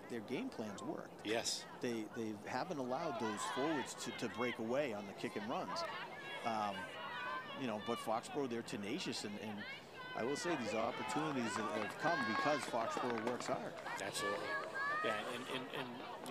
their game plans worked. Yes. They haven't allowed those forwards to break away on the kick and runs. But Foxboro, they're tenacious, and I will say these opportunities have come because Foxboro works hard. Absolutely. Yeah,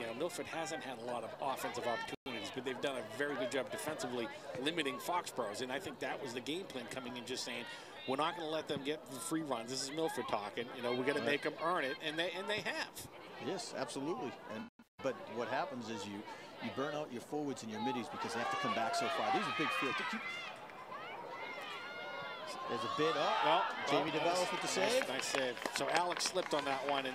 and Milford hasn't had a lot of offensive opportunities, but they've done a very good job defensively limiting Foxboro's, and I think that was the game plan coming in, just saying, we're not going to let them get the free runs. This is Milford talking. We're going to make them earn it, and they have. Yes, absolutely. But what happens is you burn out your forwards and your middies because they have to come back so far. These are big fields. There's a bid up. Well, Jamie DeBellis with the save. Nice save. So Alex slipped on that one, and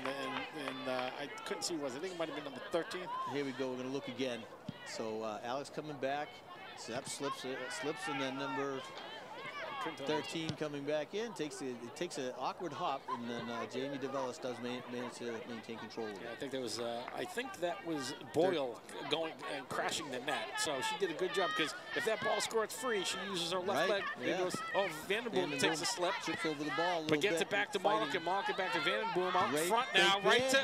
I couldn't see I think it might have been number 13. Here we go. We're going to look again. So Alex coming back. Sepp slips, and then number 13 coming back in. It takes an awkward hop, and then Jamie DeBellis does manage to maintain control of it. Yeah, I think that was Boyle going and crashing the net. So she did a good job, because if that ball squirts free, she uses her left leg. Yeah. Goes, Vandenboom takes a slip. Trips over the ball. But gets it back to Malika. Malika back to Vandenboom out front now. Right to.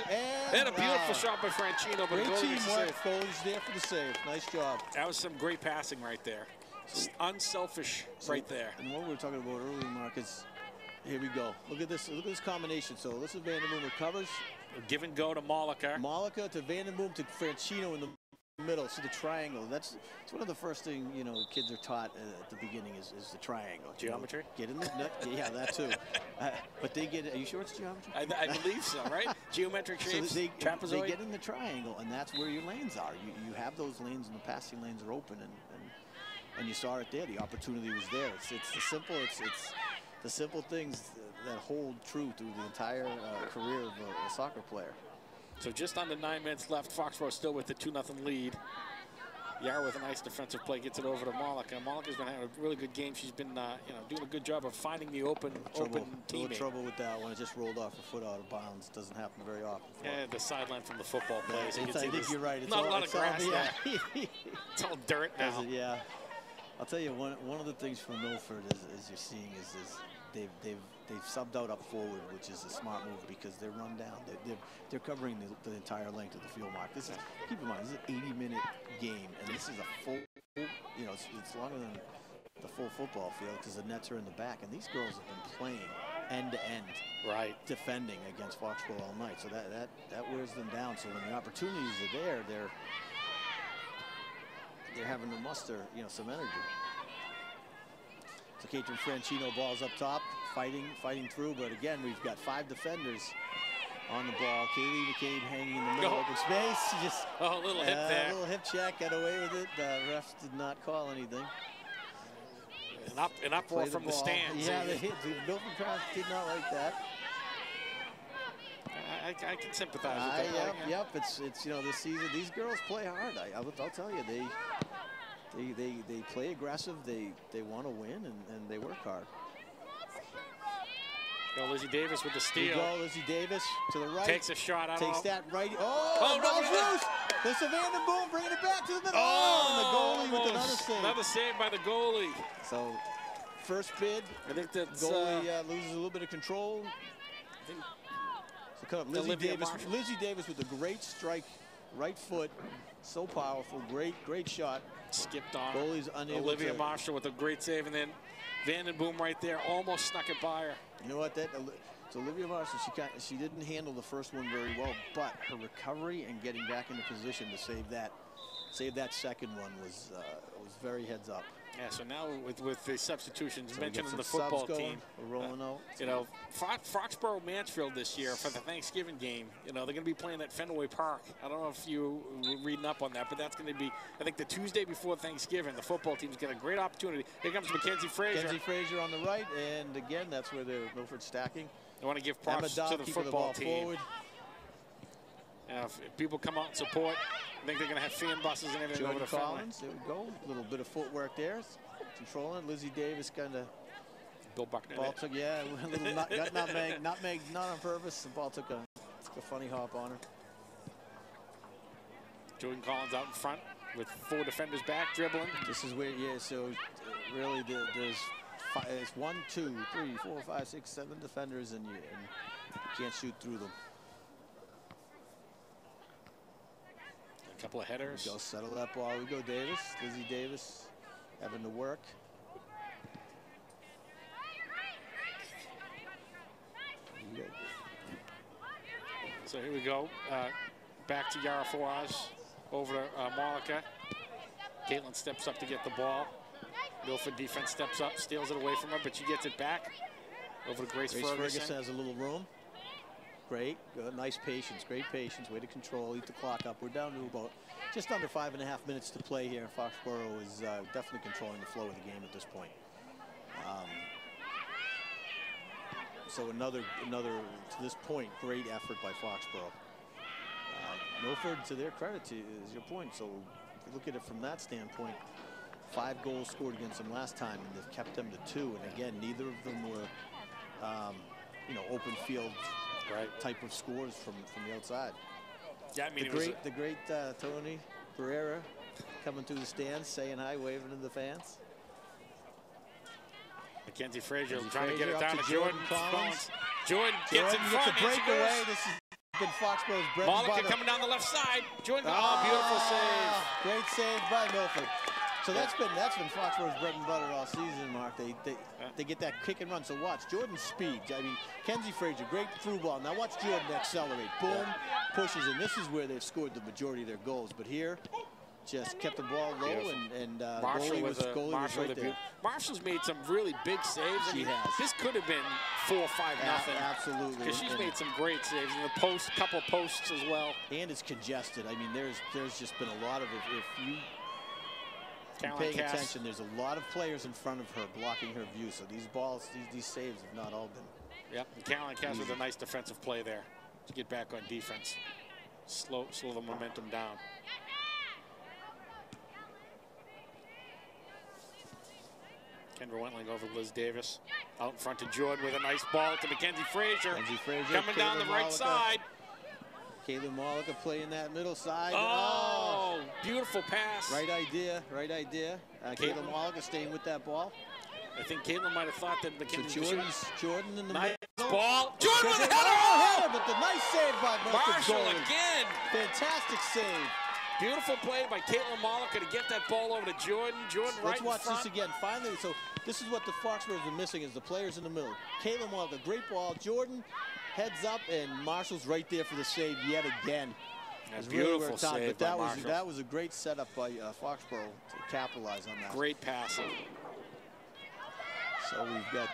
And a beautiful shot by Franchino. But great teamwork. Goalie's there for the save. Nice job. That was some great passing right there. Unselfish right there. And what we were talking about earlier, Mark, is here we go. Look at this combination. So this is Vandenboom recovers. Give and go to Malika. Malika to Vandenboom to Franchino in the middle. See the triangle. It's one of the first things the kids are taught at the beginning is the triangle. Geometry. Get in the yeah, that too. But they get. Are you sure it's geometry? I believe so. Right. Geometric shapes. So trapezoid. They get in the triangle, and that's where your lanes are. You have those lanes, and the passing lanes are open, and you saw it there. The opportunity was there. It's the simple things that hold true through the entire career of a soccer player. So just under 9 minutes left. Foxborough still with the 2-0 lead. Yar with a nice defensive play gets it over to Malika. Malika's been having a really good game. She's been doing a good job of finding the open teammate. Trouble with that one. It just rolled off her foot out of bounds. Doesn't happen very often. Yeah, the sideline from the football players. I think you're right. It's not a lot of grass there. It's all dirt now. Yeah. I'll tell you, one of the things from Milford is you're seeing is they've subbed out up forward, which is a smart move because they're run down. They're covering the entire length of the field, Mark. This is, keep in mind, this is an 80-minute game, and this is a full, it's longer than the full football field because the nets are in the back, and these girls have been playing end-to-end, right, defending against Foxboro all night. So that wears them down. So when the opportunities are there, they're having to muster, some energy. So Catron Franchino balls up top, fighting through, but again, we've got 5 defenders on the ball. Kaylee McCabe hanging in the middle, open space. She just a little hip there. A little hip check, got away with it. The refs did not call anything. An uproar from the stands. Yeah, the Milford crowd did not like that. I can sympathize with that. Yep. It's this season these girls play hard. I'll tell you, they play aggressive. They want to win and they work hard. Go Lizzie Davis with the steal. Go Lizzie Davis to the right. Takes a shot. Takes that right. Oh, no, loose. There's a Vandenboom bringing it back to the middle. And the goalie with another save. Another save by the goalie. So first bid. I think that's goalie loses a little bit of control. So cut up Lizzie Davis with a great strike, right foot, so powerful, great shot. Skipped on. Goalie's unable to. Olivia Marshall with a great save, and then Vandenboom right there almost snuck it by her. You know what? So Olivia Marshall, she didn't handle the first one very well, but her recovery and getting back into position to save that second one was very heads up. Yeah, so now with the substitutions so mentioned in the football team, we're rolling out. Foxboro Mansfield this year for the Thanksgiving game, they're going to be playing at Fenway Park. I don't know if you were reading up on that, but that's going to be, I think, the Tuesday before Thanksgiving. The football team's got a great opportunity. Here comes Mackenzie Fraser. Mackenzie Fraser on the right, and again, that's where the Milford stacking. I want to give props to the football team. Forward. If people come out and support, I think they're going to have fan buses and everything over Jordan the Collins, there we go. A little bit of footwork there. Controlling. Lizzie Davis kind of. Bill Buckner. Ball took, yeah, a little got nutmeg, not on purpose. The ball took a funny hop on her. Jordan Collins out in front with 4 defenders back, dribbling. This is where, yeah, so really there's it's 1, 2, 3, 4, 5, 6, 7 defenders, and you can't shoot through them. A couple of headers. Go settle that ball. We go Davis, Lizzie Davis, having to work. So here we go. Back to Yara Fawaz. Over to Malika. Caitlin steps up to get the ball. Milford defense steps up, steals it away from her, but she gets it back. Over to Grace Ferguson. Has a little room. Great, good, nice patience, great patience. Way to control, eat the clock up. We're down to about just under 5.5 minutes to play here. Foxboro is definitely controlling the flow of the game at this point. So another, to this point, great effort by Foxboro. Milford, to their credit, is your point. So if you look at it from that standpoint, 5 goals scored against them last time, and they've kept them to 2. And again, neither of them were, open field type of scores from the outside. Yeah, I mean, the great Tony Pereira coming through the stands, saying hi, waving to the fans. Mackenzie Frazier trying to get it down to Jordan Collins. Jordan gets in front. Gets a breakaway. This has been Foxborough's bread and butter. coming down the left side. Jordan, beautiful save. Great save by Milford. So that's been Foxborough's bread and butter all season, Mark. They get that kick and run. So watch Jordan's speed. I mean, Kenzie Frazier, great through ball. Now watch Jordan accelerate. Boom, pushes, and this is where they've scored the majority of their goals. But here, just kept the ball low, and goalie was right there. Marshall's made some really big saves. She has. This could have been 4 or 5 nothing. Absolutely. Because she's made some great saves in the post, couple of posts as well. And it's congested. I mean, there's just been a lot of it. If you paying attention, there's a lot of players in front of her blocking her view. So these balls, these saves have not all been. Yep. And Caroline Cass with a nice defensive play there to get back on defense. Slow the momentum down. Kendra Wentling over Liz Davis. Out in front to Jordan with a nice ball to Mackenzie Frazier. Coming down the right side. Caitlin Malika playing that middle side. Oh, beautiful pass. Right idea. Caitlin Malika staying with that ball. I think Caitlin might have thought that Mackenzie Jordan in the nice middle. Ball. Jordan with a header! But the nice save by Marshall again. Fantastic save. Beautiful play by Caitlin Malika to get that ball over to Jordan. Jordan right in front. Let's watch this again. Finally, so this is what the Foxboro's been missing is the players in the middle. Caitlin Malika, great ball. Jordan heads up, and Marshall's right there for the save yet again. That's beautiful save by Marshall. That was a great setup by Foxboro to capitalize on that. Great passing. So we've got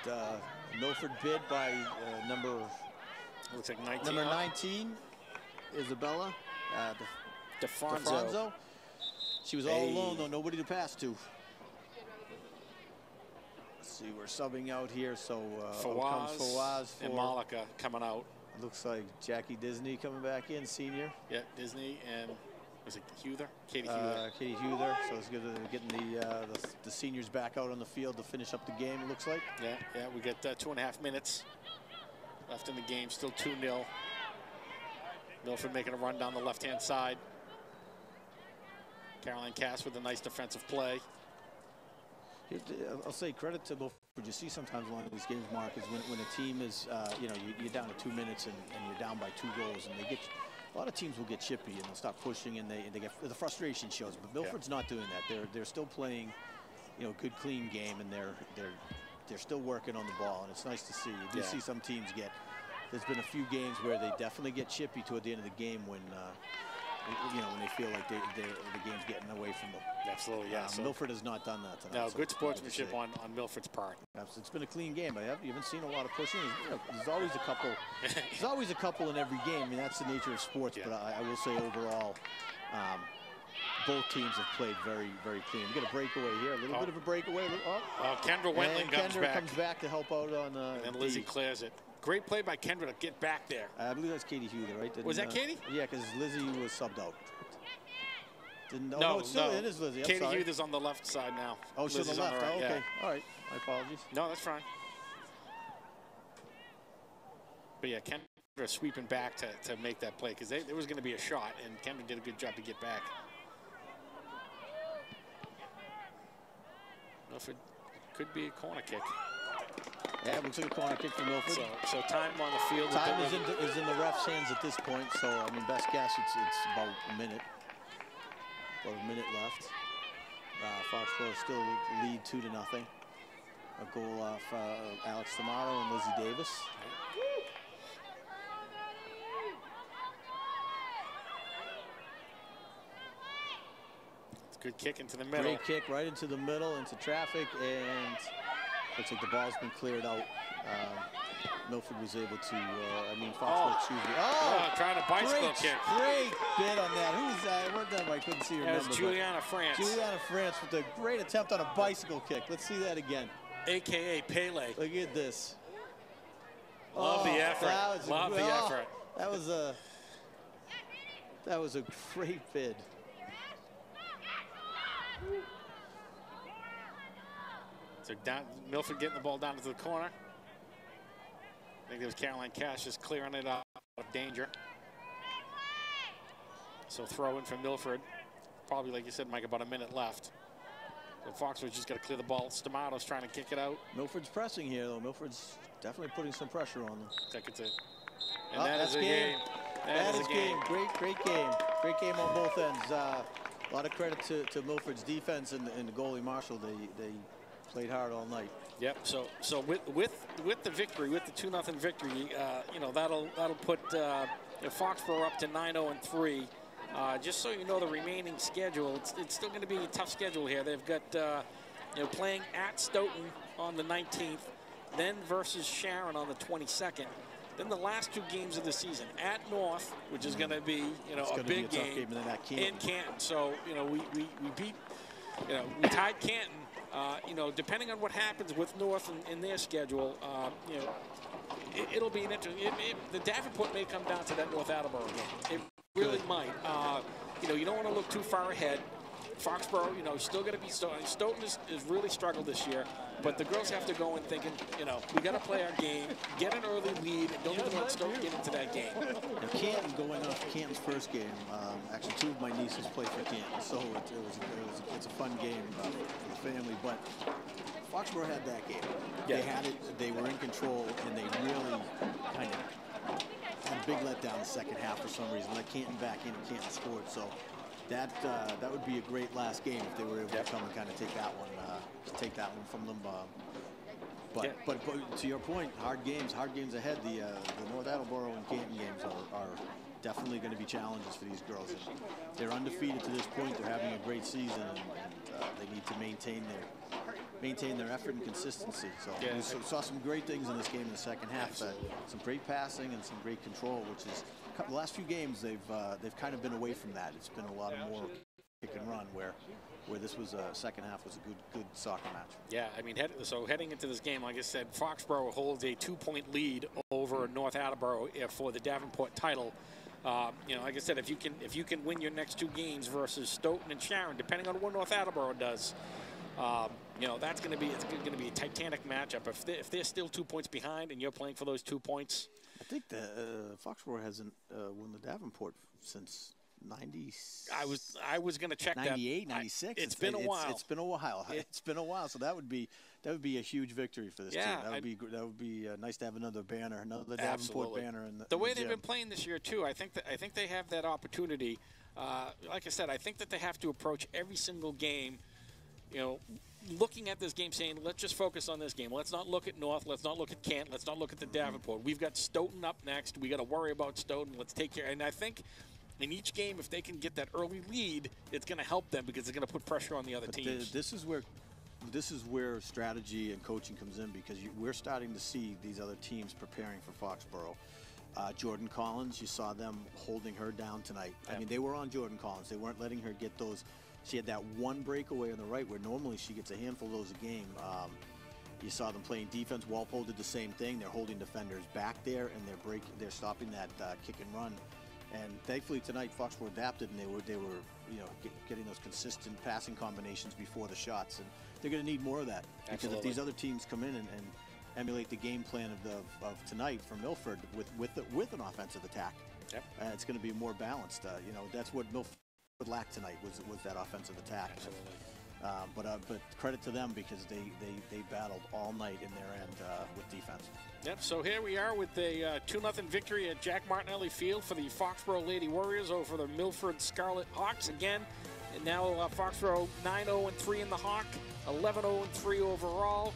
Milford bid by looks like 19. Number 19, Isabella. DeFranzo. She was all alone, though, nobody to pass to. Let's see, we're subbing out here, so Fawaz and Malika coming out. Looks like Jackie Disney coming back in, senior. Yeah, Disney and was it Huther? Katie Huther. Katie Huther. So it's good getting the seniors back out on the field to finish up the game, it looks like. Yeah, we got 2.5 minutes left in the game, still 2-0. Milford making a run down the left-hand side. Caroline Cass with a nice defensive play. I'll say credit to Milford. You see sometimes along these games, Mark, is when a team is, you're down to 2 minutes and you're down by 2 goals, and they get a lot of teams will get chippy and they'll stop pushing and they get the frustration shows. But Milford's not doing that. They're still playing, good clean game, and they're still working on the ball, and it's nice to see. You do see some teams get. There's been a few games where they definitely get chippy toward the end of the game when they feel like the game's getting away from them. Absolutely, yeah. So Milford has not done that tonight. No, good sportsmanship on Milford's part. It's been a clean game. You haven't seen a lot of pushing. There's always a couple. There's always a couple in every game. I mean, that's the nature of sports. Yeah. But I will say overall, both teams have played very, very clean. We got a breakaway here. A little bit of a breakaway. Kendra Wentling comes back to help out on. And Lizzie clears it. Great play by Kendra to get back there. I believe that's Katie Hughes, right? Was that Katie? Yeah, because Lizzie was subbed out. No, it is Lizzie. Katie Hughes is on the left side now. Oh, she's on the left. Right, oh, okay. Yeah. All right. My apologies. No, that's fine. But yeah, Kendra sweeping back to make that play because there was going to be a shot, and Kendra did a good job to get back. Milford could be a corner kick. Yeah, it looks like a corner kick for Milford. So time on the field. Time is in the ref's hands at this point. So I mean, best guess it's about a minute. About a minute left. Foxboro still lead 2-0. A goal off Alex D'Amato and Lizzie Davis. It's a good kick into the middle. Great kick right into the middle, into traffic, and looks like the ball's been cleared out. Milford was able to, Foxboro, excuse me. Oh, trying to bicycle kick. Great bit on that. Who was that? I worked that, but I couldn't see her number. That was Juliana France. Juliana France with a great attempt on a bicycle kick. Let's see that again. AKA Pele. Look at this. Love the effort. Love the effort. That was a great bid. So down, Milford getting the ball down to the corner. I think there was Caroline Cash just clearing it out of danger. So throw in from Milford. Probably, like you said, Mike, about a minute left. So Foxboro's just got to clear the ball. Stamato's trying to kick it out. Milford's pressing here, though. Milford's definitely putting some pressure on them. I think it's it. And that's a game. That is a game. Great game. Great game on both ends. A lot of credit to Milford's defense and the goalie Marshall. They played hard all night. Yep. So with the victory, with the 2-0 victory, that'll put Foxboro up to 9-0-3. Just so you know, the remaining schedule, it's still going to be a tough schedule here. They've got playing at Stoughton on the 19th, then versus Sharon on the 22nd. Then the last 2 games of the season at North, which is going to be a big game in Canton. So we beat we tied Canton. Depending on what happens with North in their schedule, it'll be an interesting. The Davenport may come down to that North Attleboro game. It really might. You don't want to look too far ahead. Foxboro, still going to be Stoughton has really struggled this year, but the girls have to go in thinking, we got to play our game, get an early lead, and don't even let Stoughton get into that game. Now, Canton, going off Canton's first game, actually 2 of my nieces play for Canton, so it's a fun game for the family. But Foxboro had that game. Yeah. They had it. They were in control, and they really kind of had a big letdown in the second half for some reason. Let Canton back in, and Canton scored. So that would be a great last game if they were able to come and kind of take that one from them. But to your point, hard games ahead. The North Attleboro and Canton games are definitely going to be challenges for these girls. And they're undefeated to this point. They're having a great season, and they need to maintain their effort and consistency. So we saw some great things in this game in the second half. Some great passing and some great control, which is the last few games they've kind of been away from that. It's been a lot more kick and run where this was second half was a good soccer match. Yeah, I mean, heading into this game, like I said, Foxboro holds a 2-point lead over North Attleboro for the Davenport title. Like I said, if you can win your next 2 games versus Stoughton and Sharon, depending on what North Attleboro does, that's going to be a titanic matchup. If they're still 2 points behind and you're playing for those 2 points, I think Foxboro hasn't won the Davenport since 90. I was going to check 98, 96. It's been a while. It's been a while. It's been a while. So that would be a huge victory for this team. That would be nice to have another banner, another Davenport banner. The way they've been playing this year too, I think they have that opportunity. Like I said, I think that they have to approach every single game, looking at this game saying, let's just focus on this game. Let's not look at North. Let's not look at Kent. Let's not look at the Davenport. We've got Stoughton up next. We got to worry about Stoughton. Let's take care. And I think in each game, if they can get that early lead, it's going to help them because it's going to put pressure on the other teams. This is where strategy and coaching comes in, because we're starting to see these other teams preparing for Foxboro. Jordan Collins, you saw them holding her down tonight. I mean, they were on Jordan Collins. They weren't letting her get those. She had that one breakaway on the right where normally she gets a handful of those a game. You saw them playing defense. Walpole did the same thing. They're holding defenders back there, and they're stopping that kick and run. And thankfully tonight, Foxboro adapted, and they were getting those consistent passing combinations before the shots. And they're going to need more of that. Absolutely. Because if these other teams come in and emulate the game plan of tonight for Milford with an offensive attack, yep. It's going to be more balanced. That's what Milford lacked tonight was that offensive attack. Absolutely. But credit to them because they battled all night in their end with defense. Yep, so here we are with a 2-0 victory at Jack Martinelli Field for the Foxboro Lady Warriors over the Milford Scarlet Hawks. Again, and now Foxboro 9-0-3 in the Hawk, 11-0-3 overall.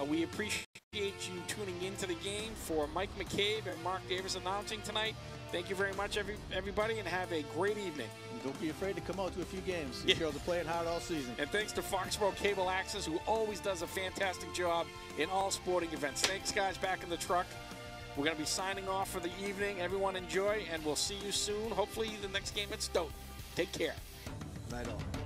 We appreciate you tuning into the game. For Mike McCabe and Mark Davis announcing tonight, thank you very much, everybody, and have a great evening. And don't be afraid to come out to a few games. These girls are playing hard all season. And thanks to Foxboro Cable Access, who always does a fantastic job in all sporting events. Thanks, guys, back in the truck. We're going to be signing off for the evening. Everyone enjoy, and we'll see you soon. Hopefully the next game at Stoughton. Take care. Night all.